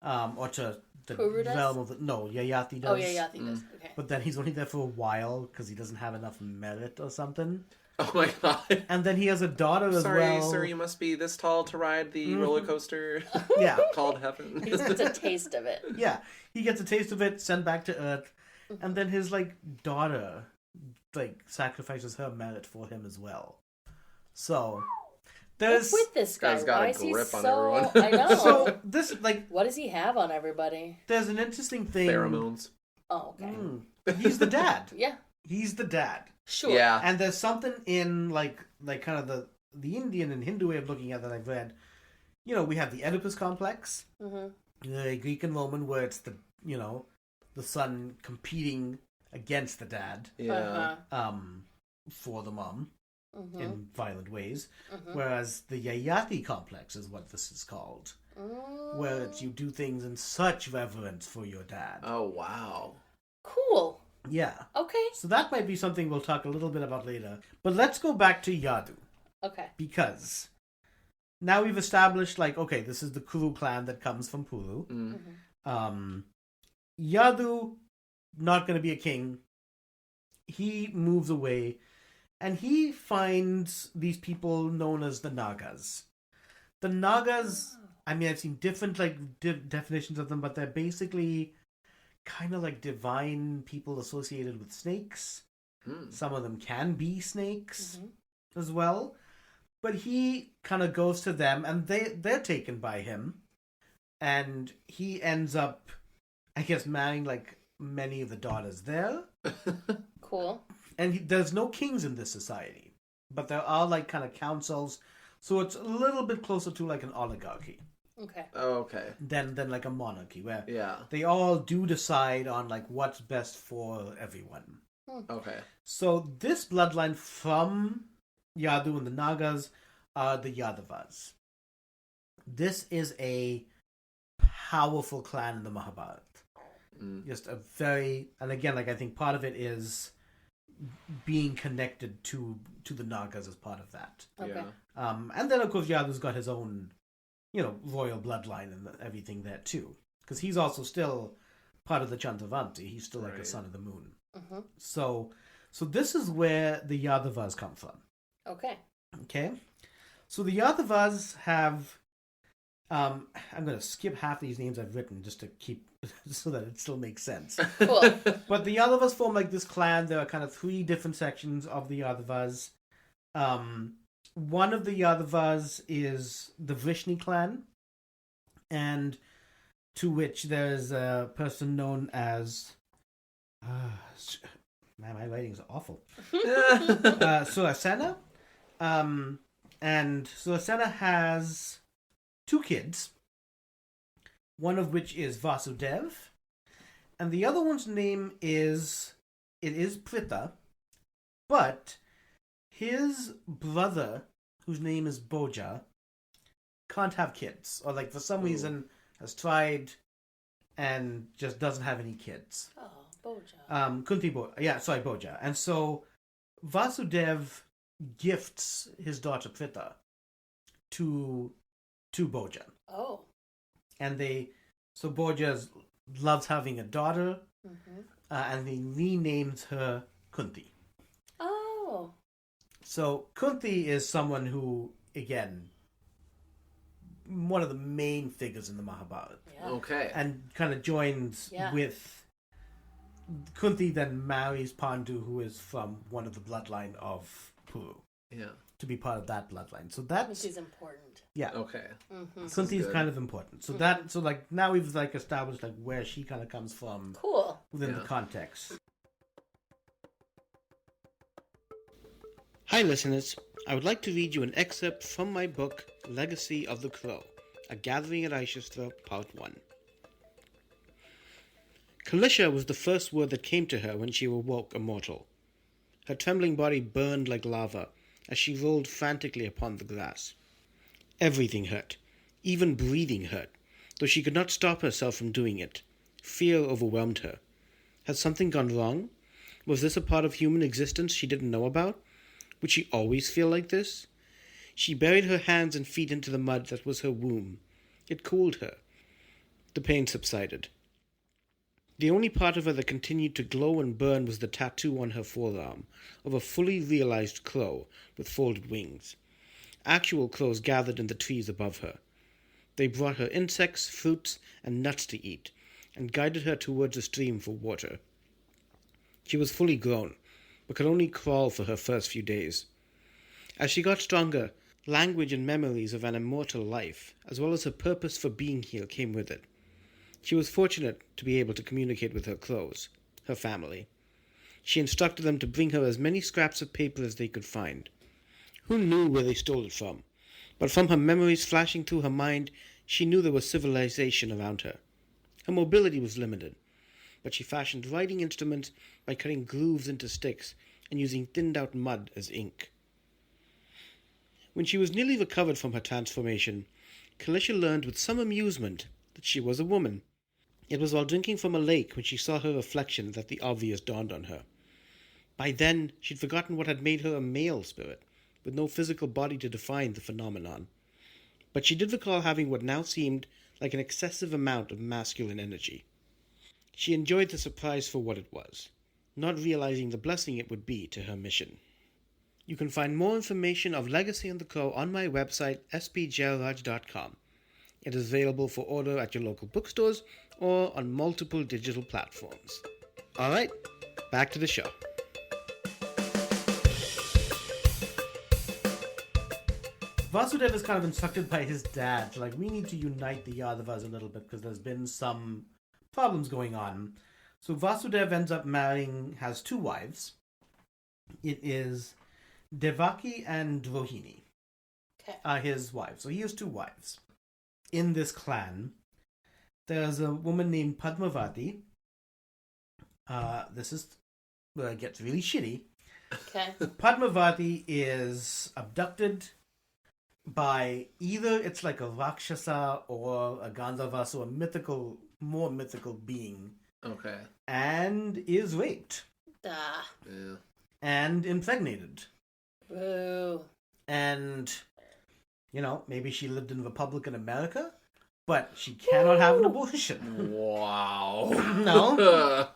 or to the Puru does? realm of Yayati does. Oh yeah, Yathi does. Okay. But then he's only there for a while because he doesn't have enough merit or something. Oh my god. And then he has a daughter as Sorry, well. sir, you must be this tall to ride the roller coaster Yeah, called Heaven. He just gets a taste of it. yeah. He gets a taste of it, sent back to Earth, and then his like daughter like sacrifices her merit for him as well. So there's What's with this guy? Guy's got a Why is he grip on so... everyone. I know. so this like What does he have on everybody? there's an interesting thing. Pheromones. Oh, okay. He's the dad. Yeah. He's the dad. Sure. Yeah. And there's something in like kind of the Indian and Hindu way of looking at that I've read. You know, we have the Oedipus complex, the Greek and Roman, where it's the son competing against the dad, Yeah. for the mom in violent ways. Whereas the Yayati complex is what this is called, where it's you do things in such reverence for your dad. Oh wow. Cool. Yeah. Okay. So that might be something we'll talk a little bit about later. But let's go back to Yadu. Okay. Because now we've established, like, okay, this is the Kuru clan that comes from Puru. Yadu, not going to be a king. He moves away, and he finds these people known as the Nagas. The Nagas, I mean, I've seen different, like, definitions of them, but they're basically kind of like divine people associated with snakes. Some of them can be snakes as well. But he kind of goes to them, and they're taken by him. And he ends up, I guess, marrying, like, many of the daughters there. Cool. And there's no kings in this society. but there are like kind of councils, so it's a little bit closer to like an oligarchy Okay. Okay. than like a monarchy, where Yeah. they all do decide on like what's best for everyone. Okay. So this bloodline from Yadu and the Nagas are the Yadavas. This is a powerful clan in the Mahabharata. Just a very, and again, like I think part of it is being connected to the Nagas as part of that. Okay. Yeah. And then of course Yadu's got his own, royal bloodline and everything there too, because he's also still part of the Chandravanti. He's still like a Right. son of the moon. Mm-hmm. So this is where the Yadavas come from. Okay. Okay, so the Yadavas have. I'm going to skip half these names I've written just to keep so that it still makes sense. Cool. But the Yadavas form like this clan. There are kind of 3 different sections of the Yadavas. One of the Yadavas is the Vrishni clan, and to which there's a person known as. Man, my writing is awful. Surasena. And Surasena has 2 kids, one of which is Vasudev, and the other one's name is Pritha, but his brother, whose name is Boja, can't have kids, or like for some reason has tried and just doesn't have any kids. Oh, Boja. Boja. And so Vasudev gifts his daughter Pritha to Boja. Oh. And Boja loves having a daughter, Mm-hmm. and he renames her Kunti. Oh. So Kunti is someone who, again, one of the main figures in the Mahabharata. Yeah. Okay. And kind of joins with Kunti, then marries Pandu, who is from one of the bloodline of Puru, Yeah. to be part of that bloodline. So that's Which is important. yeah. Okay. Mm-hmm. Kunti is good. kind of important. So that now we've like established like where she kind of comes from Cool. within Yeah. the context. Hi listeners, I would like to read you an excerpt from my book Legacy of the Crow, A Gathering at Ishastra, Part 1. Kalisha was the first word that came to her when she awoke immortal. Her trembling body burned like lava as she rolled frantically upon the grass. Everything hurt. Even breathing hurt, though she could not stop herself from doing it. Fear overwhelmed her. Had something gone wrong? Was this a part of human existence she didn't know about? Would she always feel like this? She buried her hands and feet into the mud that was her womb. It cooled her. The pain subsided. The only part of her that continued to glow and burn was the tattoo on her forearm of a fully realized crow with folded wings. Actual crows gathered in the trees above her. They brought her insects, fruits, and nuts to eat, and guided her towards a stream for water. She was fully grown, but could only crawl for her first few days. As she got stronger, language and memories of an immortal life, as well as her purpose for being here, came with it. She was fortunate to be able to communicate with her crows, her family. She instructed them to bring her as many scraps of paper as they could find. Who knew where they stole it from? But from her memories flashing through her mind, she knew there was civilization around her. Her mobility was limited, but she fashioned writing instruments by cutting grooves into sticks and using thinned-out mud as ink. When she was nearly recovered from her transformation, Kalisha learned with some amusement that she was a woman. It was while drinking from a lake when she saw her reflection that the obvious dawned on her. By then, she'd forgotten what had made her a male spirit, with no physical body to define the phenomenon. But she did recall having what now seemed like an excessive amount of masculine energy. She enjoyed the surprise for what it was, not realizing the blessing it would be to her mission. You can find more information of Legacy and the Crow on my website, spjayaraj.com. It is available for order at your local bookstores or on multiple digital platforms. Alright, back to the show. Vasudev is kind of instructed by his dad, like, we need to unite the Yadavas a little bit because there's been some problems going on. So Vasudev ends up has 2 wives. It is Devaki and Rohini Okay. are his wives. So he has 2 wives. In this clan, there's a woman named Padmavati. This is where it gets really shitty. Okay. Padmavati is abducted by either it's like a Rakshasa or a Gandharva, so a more mythical being, Okay. and is raped Ah. Yeah. and impregnated. Boo. And, maybe she lived in Republican America, but she cannot have an abortion. Wow. No?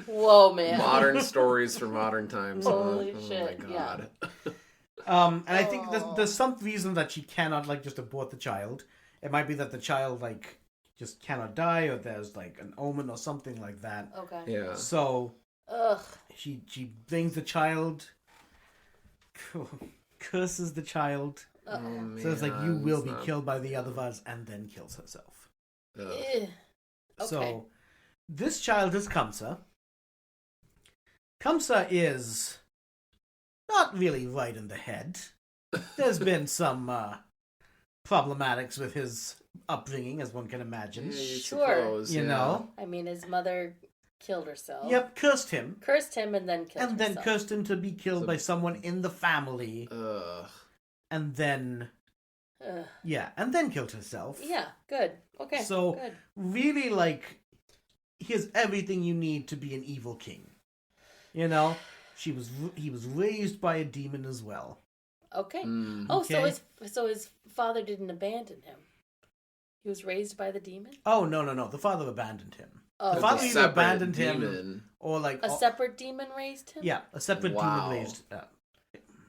Whoa, man. Modern stories for modern times. huh? Holy Oh shit, my god. And I think there's some reason that she cannot, just abort the child. It might be that the child, just cannot die, or there's, an omen or something like that. Okay. Yeah. So, Ugh. she brings the child, curses the child, Oh, man. says, you will be It's not- killed by the Yadavas, and then kills herself. Ugh. Eh. Okay. So, this child is Kamsa. Kamsa is not really right in the head. There's been some problematics with his upbringing, as one can imagine. Yeah, you Sure. suppose, You yeah. know? I mean, his mother killed herself. Yep, cursed him. Cursed him and then killed And herself. then cursed him to be killed So- by someone in the family. Ugh. And then, Ugh. and then killed herself. Yeah, good. Okay, So, good. really, here's everything you need to be an evil king. He was raised by a demon as well. Okay. Mm. Oh, Okay. so his father didn't abandon him. He was raised by the demon? Oh, no. The father abandoned him. Oh, The father okay. either Separate abandoned him demon. or A separate demon raised him? Yeah, a separate Wow. demon raised.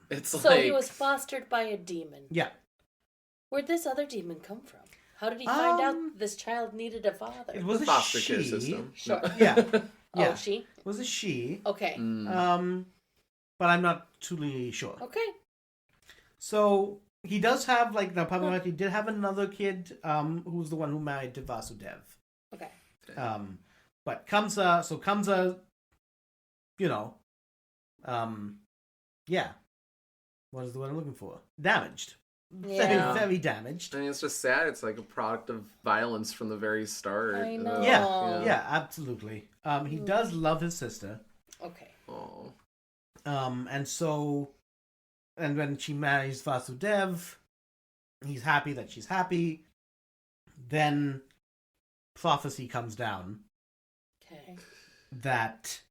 It's So like... he was fostered by a demon. Yeah. Where'd this other demon come from? How did he find out Um, this child needed a father? It was the a foster she. care system. Sure. Yeah. Oh, Yeah. she? It was a she. Okay. Mm. But I'm not truly sure. Okay. So he does have now Padmavati did have another kid, who's the one who married to Vasudev. Okay. But Kamsa, yeah. What is the word I'm looking for? Damaged. Yeah. Very, very damaged. I mean, it's just sad. It's like a product of violence from the very start. I know. Ugh, Yeah, absolutely. He does love his sister. Okay. Oh. And when she marries Vasudev, he's happy that she's happy. Then prophecy comes down Okay. that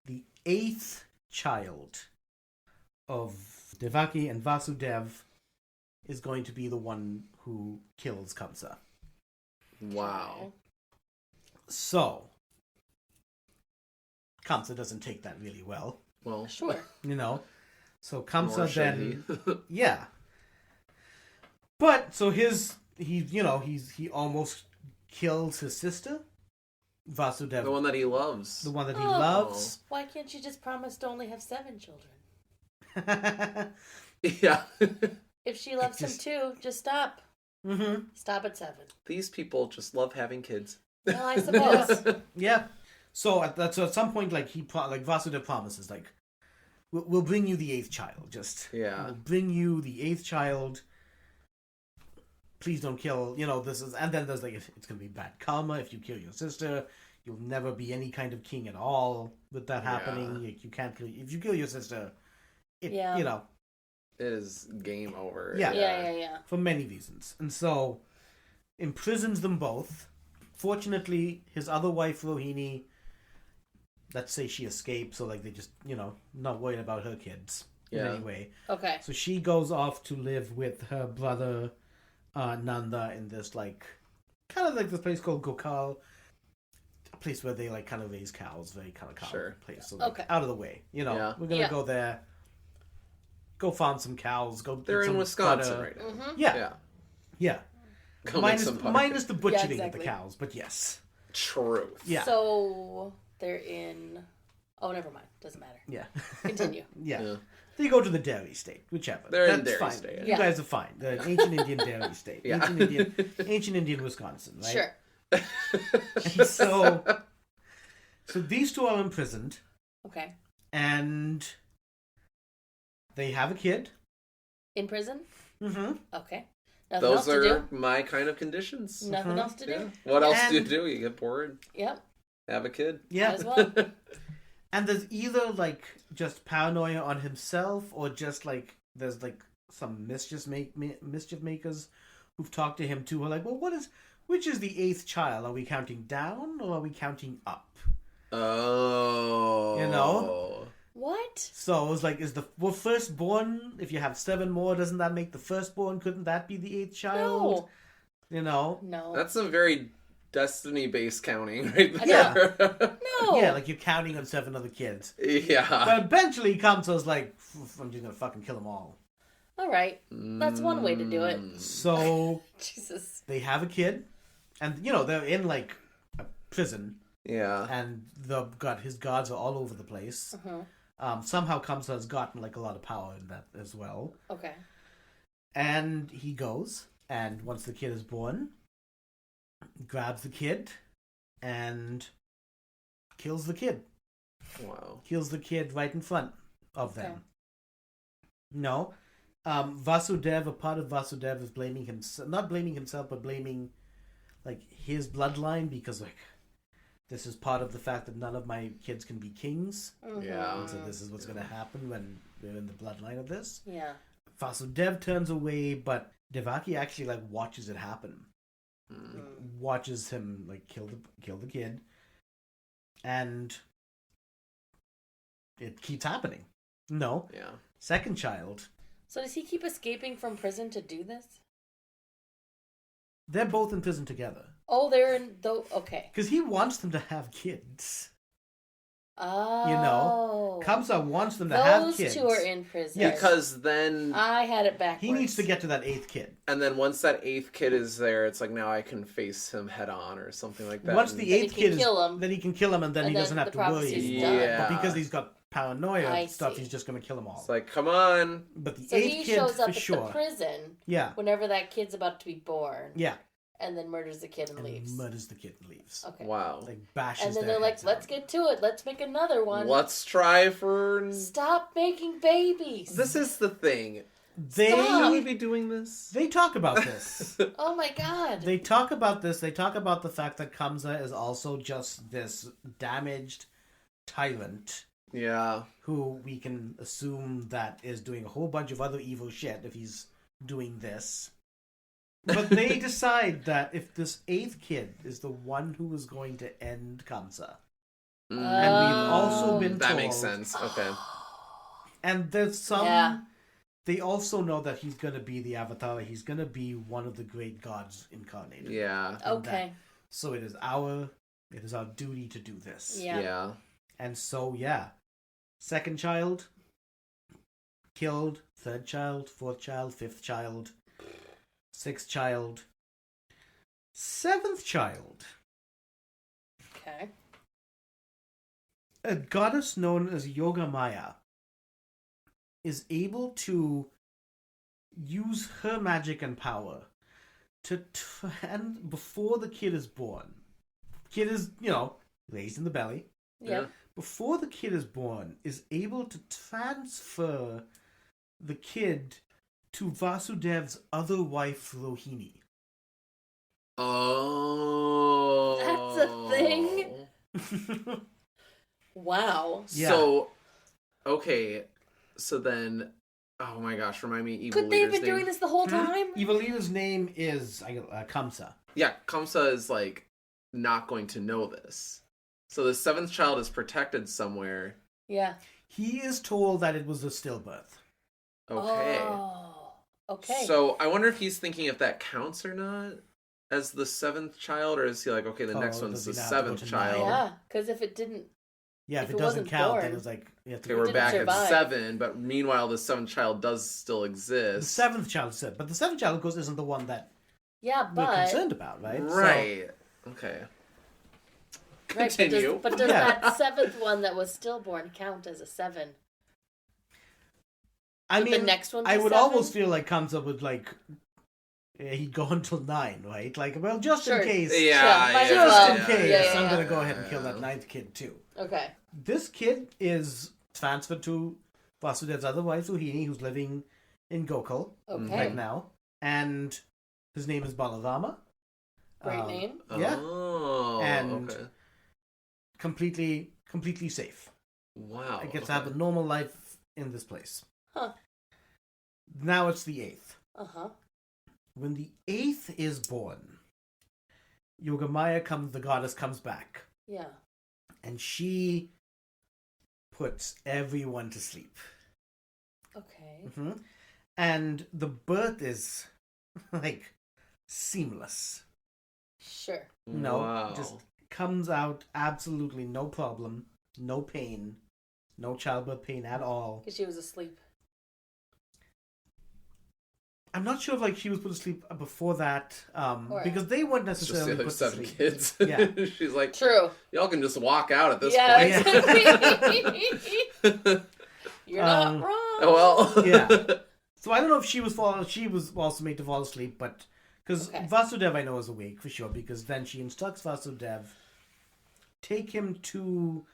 the 8th child of Devaki and Vasudev is going to be the one who kills Kamsa. Wow. So, Kamsa doesn't take that really well, Well, Sure. So nor Kamsa should then, he. yeah. But so he almost kills his sister, Vasudev, The one that he loves. the one that he Oh. loves. Why can't you just promise to only have 7 children? Yeah. If she loves him too, just stop. Mm-hmm. Stop at 7. These people just love having kids. Well, I suppose. Yeah. So at some point, Vasudev promises, we'll bring you the 8th child. Just Yeah. we'll bring you the 8th child. Please don't kill. This is, and then there's it's gonna be bad karma if you kill your sister. You'll never be any kind of king at all with that happening. You can't kill. If you kill your sister, Yeah. It is game over. Yeah. Yeah. For many reasons, and so imprisons them both. Fortunately, his other wife Rohini, let's say she escaped, so they just not worried about her kids in Yeah. any way. Okay. So she goes off to live with her brother Nanda in this kind of this place called Gokal, a place where they kind of raise cows, very kind of cow Sure. place. So Okay. out of the way, Yeah. we're gonna Yeah. go there, go farm some cows, They're eat in some Wisconsin butter. right now. Mm-hmm. Yeah, yeah. Go make some butter. Minus the butchering exactly. of the cows, but yes, Truth. yeah, So they're in. Oh, never mind. Doesn't matter. yeah, Continue. yeah. Yeah. They go to the dairy state, whichever. They're in That's dairy fine. state. You Yeah. guys are fine. The ancient Indian dairy state, Yeah. ancient Indian Wisconsin, right? Sure. So these two are imprisoned, Okay. and They have a kid. In prison? Mm-hmm. Okay. Nothing else Those to are do? my kind of conditions. Nothing else to do? Yeah. What else do you And- do? You get bored, Yep. have a kid. Yeah. Might as well. And there's either like just paranoia on himself, or just like there's like some mischief makers who've talked to him too. Who are like, well, which is the eighth child? Are we counting down or are we counting up? Oh. You know? What? So it was like, firstborn? If you have 7 more, doesn't that make the firstborn? Couldn't that be the eighth child? No. You know? No. That's some very Destiny-based counting right Yeah. there. No. Yeah, like you're counting on 7 other kids. Yeah. But eventually Kamsa's like, I'm just gonna fucking kill them all. All right. That's one way to do it. So Jesus. they have a kid, and they're in like a prison, Yeah. and his gods are all over the place. Uh-huh. Somehow Kamsa has gotten like a lot of power in that as well. Okay. And he goes, and once the kid is born, grabs the kid and kills the kid. Wow. Kills the kid right in front of them. Okay. No. Vasudev, a part of Vasudev is blaming himself, not blaming himself, but blaming like his bloodline, because like this is part of the fact that none of my kids can be kings. Yeah. So this is what's going to happen when they're in the bloodline of this. Yeah. Vasudev turns away, but Devaki actually like watches it happen. Like, watches him like kill the kid, and it keeps happening. No. Yeah. Second child. So does he keep escaping from prison to do this? They're both in prison together. Oh, they're in though. Okay. Because he wants them to have kids. Oh. Kamsa wants them to have Those kids. two are in prison. Yes. Because then, I had it backwards. He needs to get to that 8th kid. and then once that 8th kid is there, it's like now I can face him head on or something like that. Once And- the Then he 8th can kid is, kill him. then he can kill him, and then And he then doesn't have the to worry prophecy's anymore. done. Yeah. But because he's got paranoia I and stuff, see. he's just going to kill them all. It's like, come on. But the So 8th he kid, shows up for at sure. the prison Yeah. whenever that kid's about to be born, Yeah. and then murders the kid and And leaves. murders the kid and leaves. Okay. Wow. Like, bashes And then their they're like, heads "Let's out. get to it. Let's make another one. Let's try for. Stop making babies." This is the thing. They, Stop. Should we be doing this? they talk about this. Oh my god. They talk about this. They talk about the fact that Kamsa is also just this damaged tyrant Yeah. who we can assume that is doing a whole bunch of other evil shit if he's doing this. But they decide that if this 8th kid is the one who is going to end Kamsa. And we've also been That told... makes sense. Okay. And there's some... Yeah. They also know that he's going to be the Avatar. He's going to be one of the great gods incarnated. Yeah. Okay. So it is our duty to do this. Yeah. Yeah. And so, yeah. 2nd child, killed. 3rd child, 4th child, 5th child, 6th child, 7th child. Okay. A goddess known as Yoga Maya is able to use her magic and power to and before the kid is born. Kid is, raised in the belly. Yeah. Before the kid is born, is able to transfer the kid to Vasudev's other wife, Rohini. Oh. That's a thing? Wow. Yeah. So, okay. So then, oh my gosh, remind me Evil Could they have Leader's been doing name. this the whole time? Evelina's name is Kamsa. Yeah, Kamsa is like not going to know this. So the 7th child is protected somewhere. He is told that it was a stillbirth. Okay. Oh. Okay. So I wonder if he's thinking if that counts or not as the 7th child, or is he like, okay, the next one's the does he now have to go 7th to child. yeah, because if it didn't, Yeah, If if it it doesn't wasn't count, then born, it's like you have to Okay, go we're to back survive. at 7, but meanwhile the 7th child does still the exist. 7th child is it, but the 7th child, of course, isn't the one that yeah, we're but concerned about, right? Right. Okay. right, Continue. but does Yeah. that 7th one that was stillborn count as a 7? I Would mean, the next one be I would 7? almost feel like Kamsa would he'd go until 9, right? Like, well, just Sure. in case, Yeah, might as yeah, just well. in case, Yeah, I'm yeah. gonna go ahead and kill that 9th kid too. Okay. This kid is transferred to Vasudev's other wife, Rohini, who's living in Gokul Okay. right now. And his name is Balarama. Great name. Yeah. Oh, And okay. completely safe. Wow. I get to have a normal life in this place. Huh. Now it's the 8th. Uh-huh. When the 8th is born, Yogamaya the goddess comes back. Yeah. And she puts everyone to sleep. Okay. hmm And the birth is, like, seamless. Sure. No, Wow. just comes out absolutely no problem, no pain, no childbirth pain at all. Because she was asleep. I'm not sure if like she was put to sleep before that, Or- because they weren't It's just necessarily the other put to 7 sleep. kids. Yeah. She's like, True. y'all can just walk out at this Yeah. point. You're not Um, wrong. Oh, well. Yeah. So I don't know if she was also made to fall asleep, but because Okay. Vasudev I know is awake for sure, because then she instructs Vasudev, take him to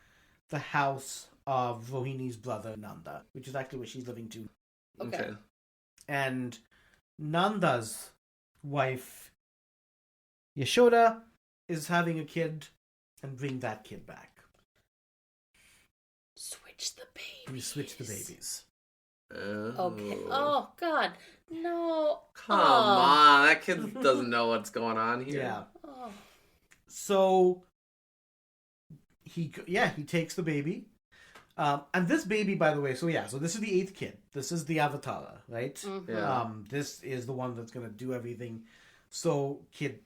the house of Rohini's brother Nanda, which is actually where she's living too. Okay. And Nanda's wife Yashoda is having a kid, and bring that kid back. Switch the baby. We switch the babies. Okay. Oh, God. No. Come Oh. on. That kid doesn't know what's going on here. Yeah. Oh. So he takes the baby. And this baby, by the way, so this is the 8th kid. This is the Avatara, right? Mhm. Yeah. This is the one that's going to do everything. So, kid,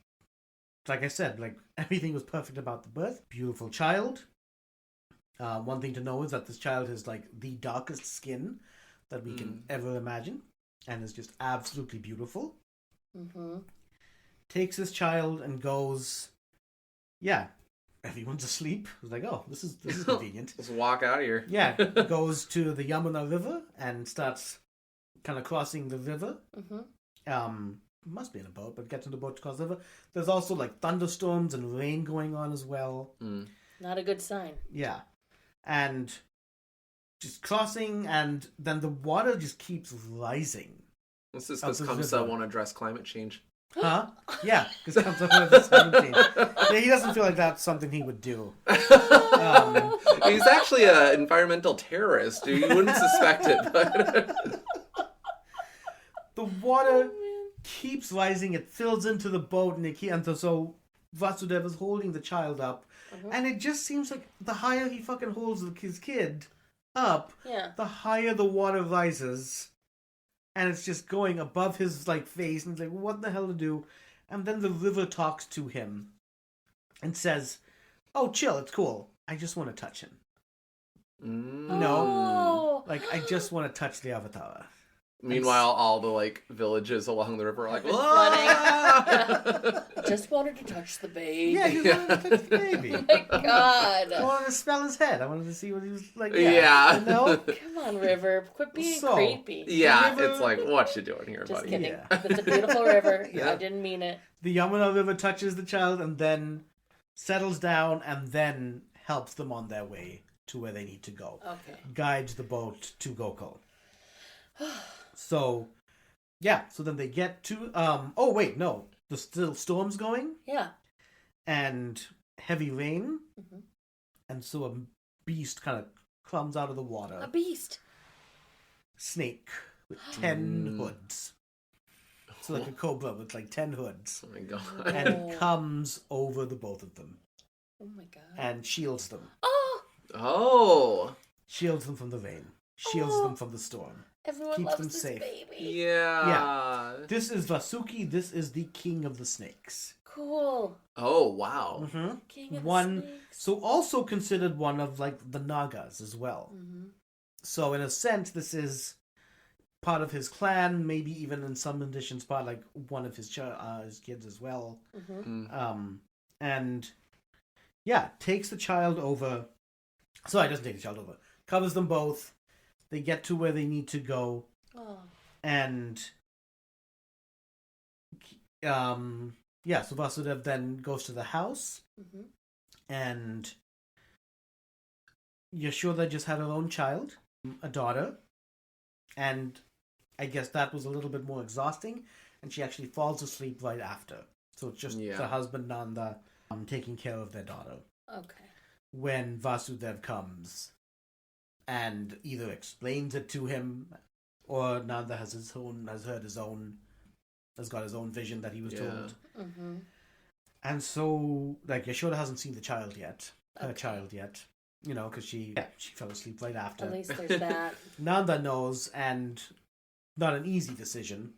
like I said, like everything was perfect about the birth. Beautiful child. One thing to know is that this child has like the darkest skin that we can ever imagine, and is just absolutely beautiful. Mm-hmm. Takes this child and goes, everyone's asleep. I was like, oh, this is convenient. Just walk out of here. Yeah, goes to the Yamuna River and starts kind of crossing the river. Mm-hmm. Must be in a boat, but gets in the boat to cross the river. There's also like thunderstorms and rain going on as well. Mm. Not a good sign. Yeah, and just crossing, and then the water just keeps rising. This is Out because the Kamsa river. won't address climate change. Huh? Yeah, because comes up with this 17. Yeah, he doesn't feel like that's something he would do. He's actually an environmental terrorist. You wouldn't suspect it, but The water keeps rising. It fills into the boat, and so Vasudev is holding the child up, and it just seems like the higher he fucking holds his kid up, Yeah. the higher the water rises, and it's just going above his like face, and he's like, "What the hell to do?" And then the river talks to him and says, "Oh, chill, it's cool. I just want to touch him. No. Oh. Like, I just want to touch the Avatar." meanwhile, all the like villages along the river are like, Flooding. "Whoa!" Just wanted to touch the baby. Yeah, he wanted to touch the baby. Oh my God. I wanted to smell his head. I wanted to see what he was like. Yeah. You know? Come on, River. Quit being So- creepy. Yeah, river- it's like, what you doing here, Just buddy? kidding. Yeah. It's a beautiful river. Yeah. I didn't mean it. The Yamuna River touches the child and then settles down and then helps them on their way to where they need to go. Okay. Guides the boat to Gokul. So then they get to... oh, wait, no. There's still storms going Yeah. and heavy rain. Mhm. And so a beast kind of comes out of the water. A beast. Snake with 10 hoods. So like a cobra with like 10 hoods. Oh my god. And Oh. it comes over the both of them Oh my God. and shields them. Oh, Oh. Shields them from the rain. Shields them from the storm. everyone Keeps loves them this safe. baby. Yeah. This is Vasuki. This is the king of the snakes. Cool. Oh, wow. Mm-hmm. King of One, the snakes. so also considered one of like the Nagas as well. Mhm. So in a sense, this is part of his clan. Maybe even in some editions, part like one of his kids as well. Mhm. And takes the child over. Sorry, doesn't take the child over. Covers them both. They get to where they need to go, Oh. and so Vasudev then goes to the house, Mhm. and Yashoda just had her own child, a daughter, And I guess that was a little bit more exhausting, and she actually falls asleep right after. So it's just the husband Nanda taking care of their daughter. Okay. When Vasudev comes and either explains it to him, or Nanda has got his own vision that he was told. Mm-hmm. And so, like, Yashoda hasn't seen the child yet, her child yet, because she fell asleep right after. At least there's that. Nanda knows, and not an easy decision.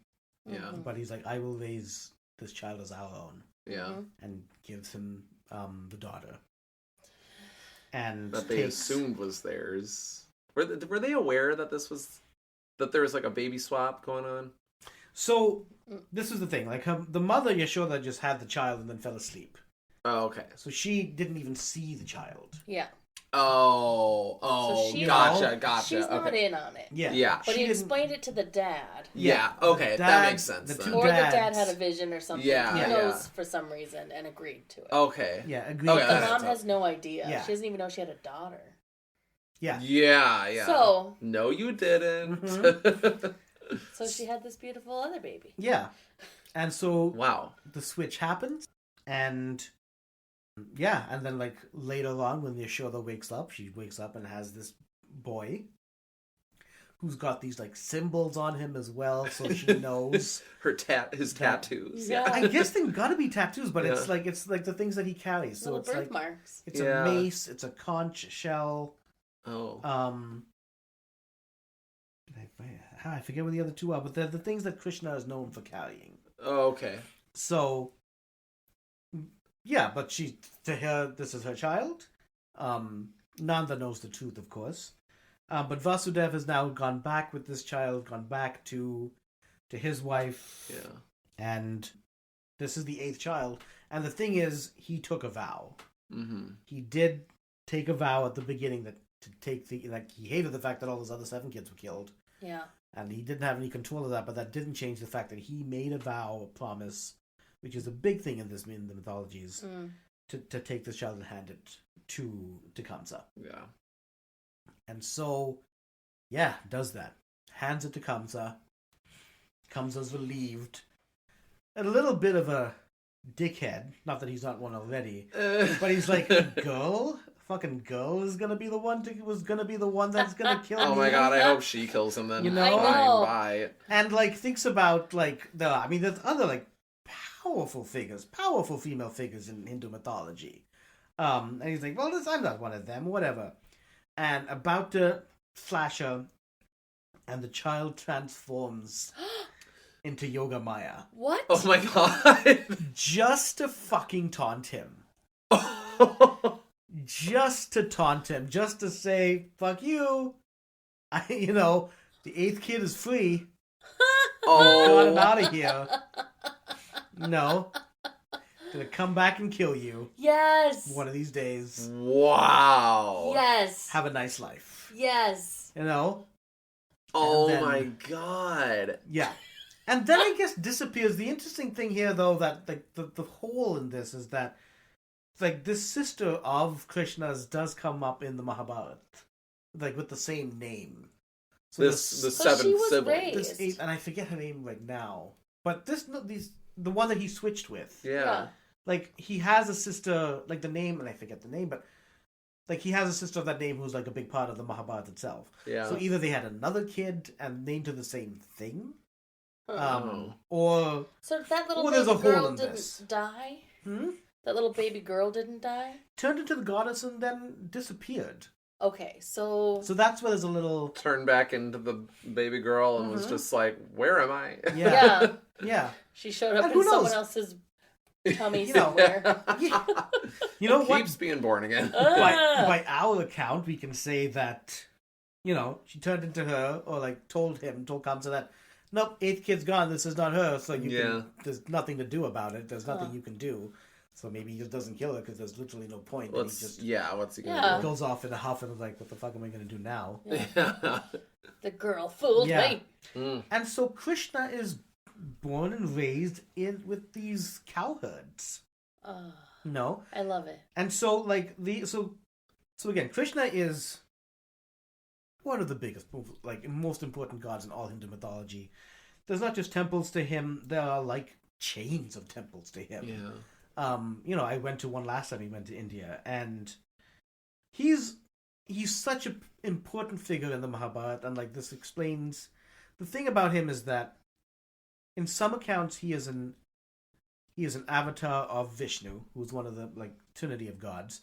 Yeah. But he's like, I will raise this child as our own. Yeah. And gives him the daughter. And that they assumed was theirs. Were they aware that there was like a baby swap going on? So this is the thing. Like the mother Yashoda just had the child and then fell asleep. Oh, okay. So she didn't even see the child. Yeah. Oh, so gotcha. She's not in on it. Yeah. But he explained it to the dad. Yeah, okay, that makes sense. The dad had a vision or something. Yeah. He knows for some reason and agreed to it. Okay. Yeah, agreed. Okay, the mom has no idea. Yeah. She doesn't even know she had a daughter. Yeah. Yeah. So. No, you didn't. Mm-hmm. So she had this beautiful other baby. Yeah. And so. Wow. The switch happens. And. Yeah, and then like later on when Yashoda wakes up, she wakes up and has this boy who's got these like symbols on him as well, so she knows his tattoos. Yeah. I guess they've got to be tattoos, but it's like the things that he carries. So little it's birthmarks. It's a mace, it's a conch shell. Oh. I forget what the other two are, but they're the things that Krishna is known for carrying. Oh, okay. So. Yeah, but to her, this is her child. Nanda knows the truth, of course. But Vasudev has now gone back with this child, gone back to his wife. Yeah. And this is the 8th child. And the thing is, he took a vow. Mm-hmm. He did take a vow at the beginning he hated the fact that all those other 7 kids were killed. Yeah. And he didn't have any control of that, but that didn't change the fact that he made a vow, a promise, which is a big thing in the mythologies, to take this child and hand it to Kamsa. Yeah. And so, does that. Hands it to Kamsa. Kamsa's relieved. A little bit of a dickhead. Not that he's not one already. But he's like, fucking girl is gonna be the one that's gonna kill me. Oh my god, I hope she kills him then. You know? I know. Bye. And thinks about there's other powerful female figures in Hindu mythology. And he's like, well, I'm not one of them, whatever. And about to flash her, and the child transforms into Yoga Maya. What? Oh my god. Just to fucking taunt him. Just to taunt him. Just to say, fuck you. The 8th kid is free. Got him out of here. No. Gonna come back and kill you. Yes. One of these days. Wow. Yes. Have a nice life. Yes. Oh my god. Yeah. And then I guess disappears. The interesting thing here, though, that the hole in this is that this sister of Krishna's does come up in the Mahabharata, with the same name. So the 7th sibling. This 8th, and I forget her name right now. But the one that he switched with. Yeah. He has a sister, the name, and I forget the name, but he has a sister of that name who's a big part of the Mahabharata itself. Yeah. So either they had another kid and named her the same thing, or so that little baby girl didn't die. That little baby girl didn't die. Turned into the goddess and then disappeared. Okay, so that's where there's a little turned back into the baby girl and was just like, "Where am I?" Yeah, yeah. She showed up in someone else's tummy somewhere. You know what? Keeps being born again. By our account, we can say that she turned into her, or told Kamsa that, nope, 8th kid's gone. This is not her. So there's nothing to do about it. There's nothing you can do. So maybe he just doesn't kill her because there's literally no point. What's he gonna do? He goes off in a huff and is like, what the fuck am I going to do now? Yeah. The girl fooled me. And so Krishna is born and raised with these cowherds. I love it. And so so again, Krishna is one of the biggest, like, most important gods in all Hindu mythology. There's not just temples to him, there are, like, chains of temples to him. Yeah. I went to one last time we went to India, and he's such an important figure in the Mahabharata, and, like, this explains... The thing about him is that, in some accounts, he is an avatar of Vishnu, who's one of the, like, trinity of gods.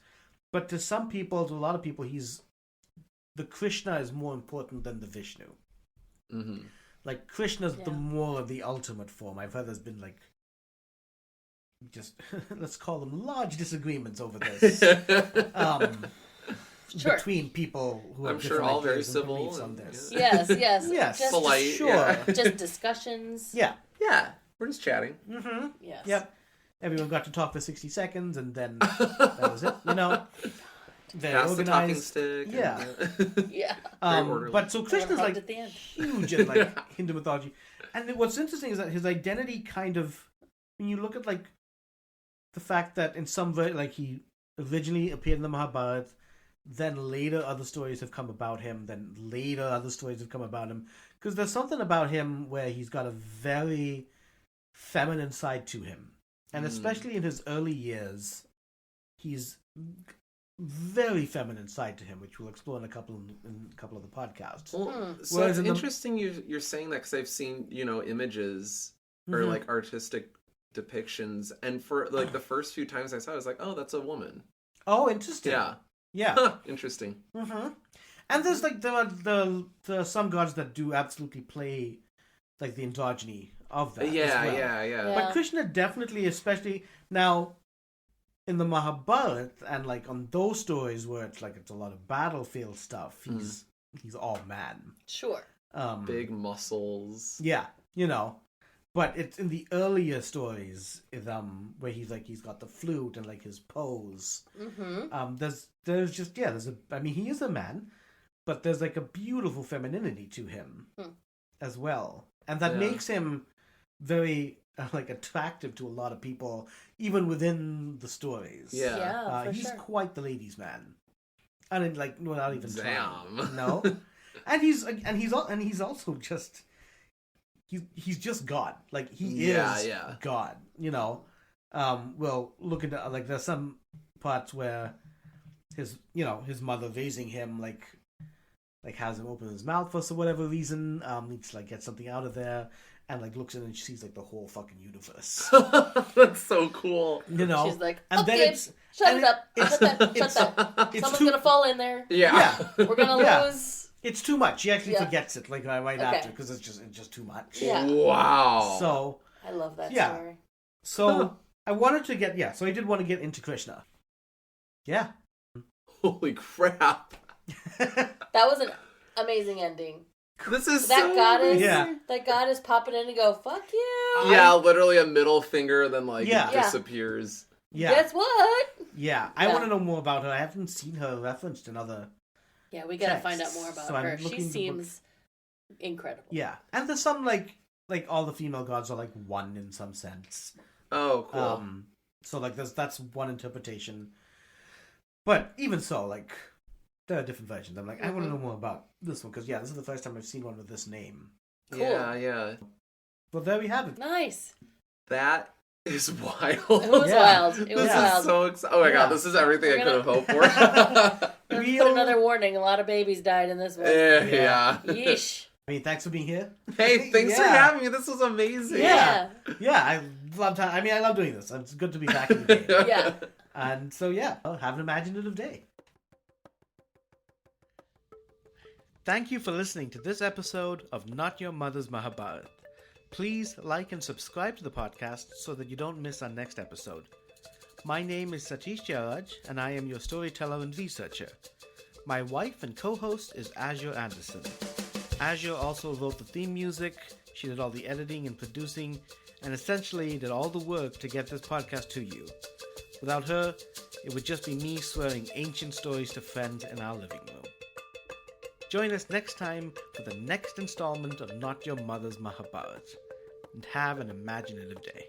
But to some people, to a lot of people, the Krishna is more important than the Vishnu. Mm-hmm. Like, Krishna's the more of the ultimate form. I've heard there's been, like, just, let's call them large disagreements over this. Sure. Between people who I'm have sure different all very ideas and civil. beliefs on this. Yes. Yes. Just, Polite. Sure. Yeah. just discussions. Yeah. Yeah. We're just chatting. Mm-hmm. Yes. Yep. Everyone got to talk for 60 seconds, and then that was it. They're Pass the talking organized. stick. Yeah. Yeah. But so Krishna's hugged like at the end. huge in like Hindu mythology, and what's interesting is that his identity kind of, when you look at like the fact that in some way, like, he originally appeared in the Mahabharata, then later other stories have come about him, then later other stories have come about him, because there's something about him where he's got a very feminine side to him, and especially in his early years, he's very feminine side to him, which we'll explore in a couple of the podcasts. Well, so Whereas it's in interesting you're saying that, because I've seen, images or Mhm. like artistic depictions, and for like the first few times I saw it, I was like, oh, that's a woman. Oh, interesting. Yeah. Interesting. Mm-hmm. And there's like there are some gods that do absolutely play like the androgyny of that. Yeah, as well. yeah. But Krishna definitely, especially now in the Mahabharata and like on those stories where it's a lot of battlefield stuff, he's all man. Sure. Big muscles. Yeah, But it's in the earlier stories, where he's got the flute and like his pose. Mm-hmm. He is a man, but there's like a beautiful femininity to him as well, and that makes him very attractive to a lot of people, even within the stories. Yeah, for he's sure. quite the ladies' man, and without even trying. Damn. No, and he's also just. He's just God. Like, he is God, We'll look into, like, there's some parts where his mother raising him, like has him open his mouth for whatever reason, needs to, like, get something out of there, and, like, looks in and she sees, like, the whole fucking universe. That's so cool. She's like, and okay, then shut it up. Shut that. Someone's going to fall in there. Yeah. We're going to lose... It's too much. She actually forgets it right after, because it's just too much. Yeah. Wow. So I love that story. So I wanted to get So I did want to get into Krishna. Yeah. Holy crap. That was an amazing ending. This is that goddess. Yeah. That goddess popping in and go, fuck you. Yeah, literally a middle finger, then Yeah. disappears. Yeah. Guess what? Yeah. I want to know more about her. I haven't seen her referenced in other. Yeah, we gotta find out more about So her. She seems incredible. Yeah, and there's some like all the female gods are like one in some sense. Oh, cool. So like that's one interpretation. But even so, like there are different versions. I'm like, I want to know more about this one because this is the first time I've seen one with this name. Cool. Yeah. Well, there we have it. Nice. That is wild. It was wild. It was this wild. is so exciting. Oh my god, this is everything I could have hoped for. Put another warning. A lot of babies died in this one. Yeah. Yeesh. I mean, thanks for being here. Hey, thanks for having me. This was amazing. Yeah. I love time. I mean, I love doing this. It's good to be back in the game. Yeah. And so, have an imaginative day. Thank you for listening to this episode of Not Your Mother's Mahabharata. Please like and subscribe to the podcast so that you don't miss our next episode. My name is Satish Jayaraj, and I am your storyteller and researcher. My wife and co-host is Azure Anderson. Azure also wrote the theme music, she did all the editing and producing, and essentially did all the work to get this podcast to you. Without her, it would just be me swearing ancient stories to friends in our living room. Join us next time for the next installment of Not Your Mother's Mahabharata, and have an imaginative day.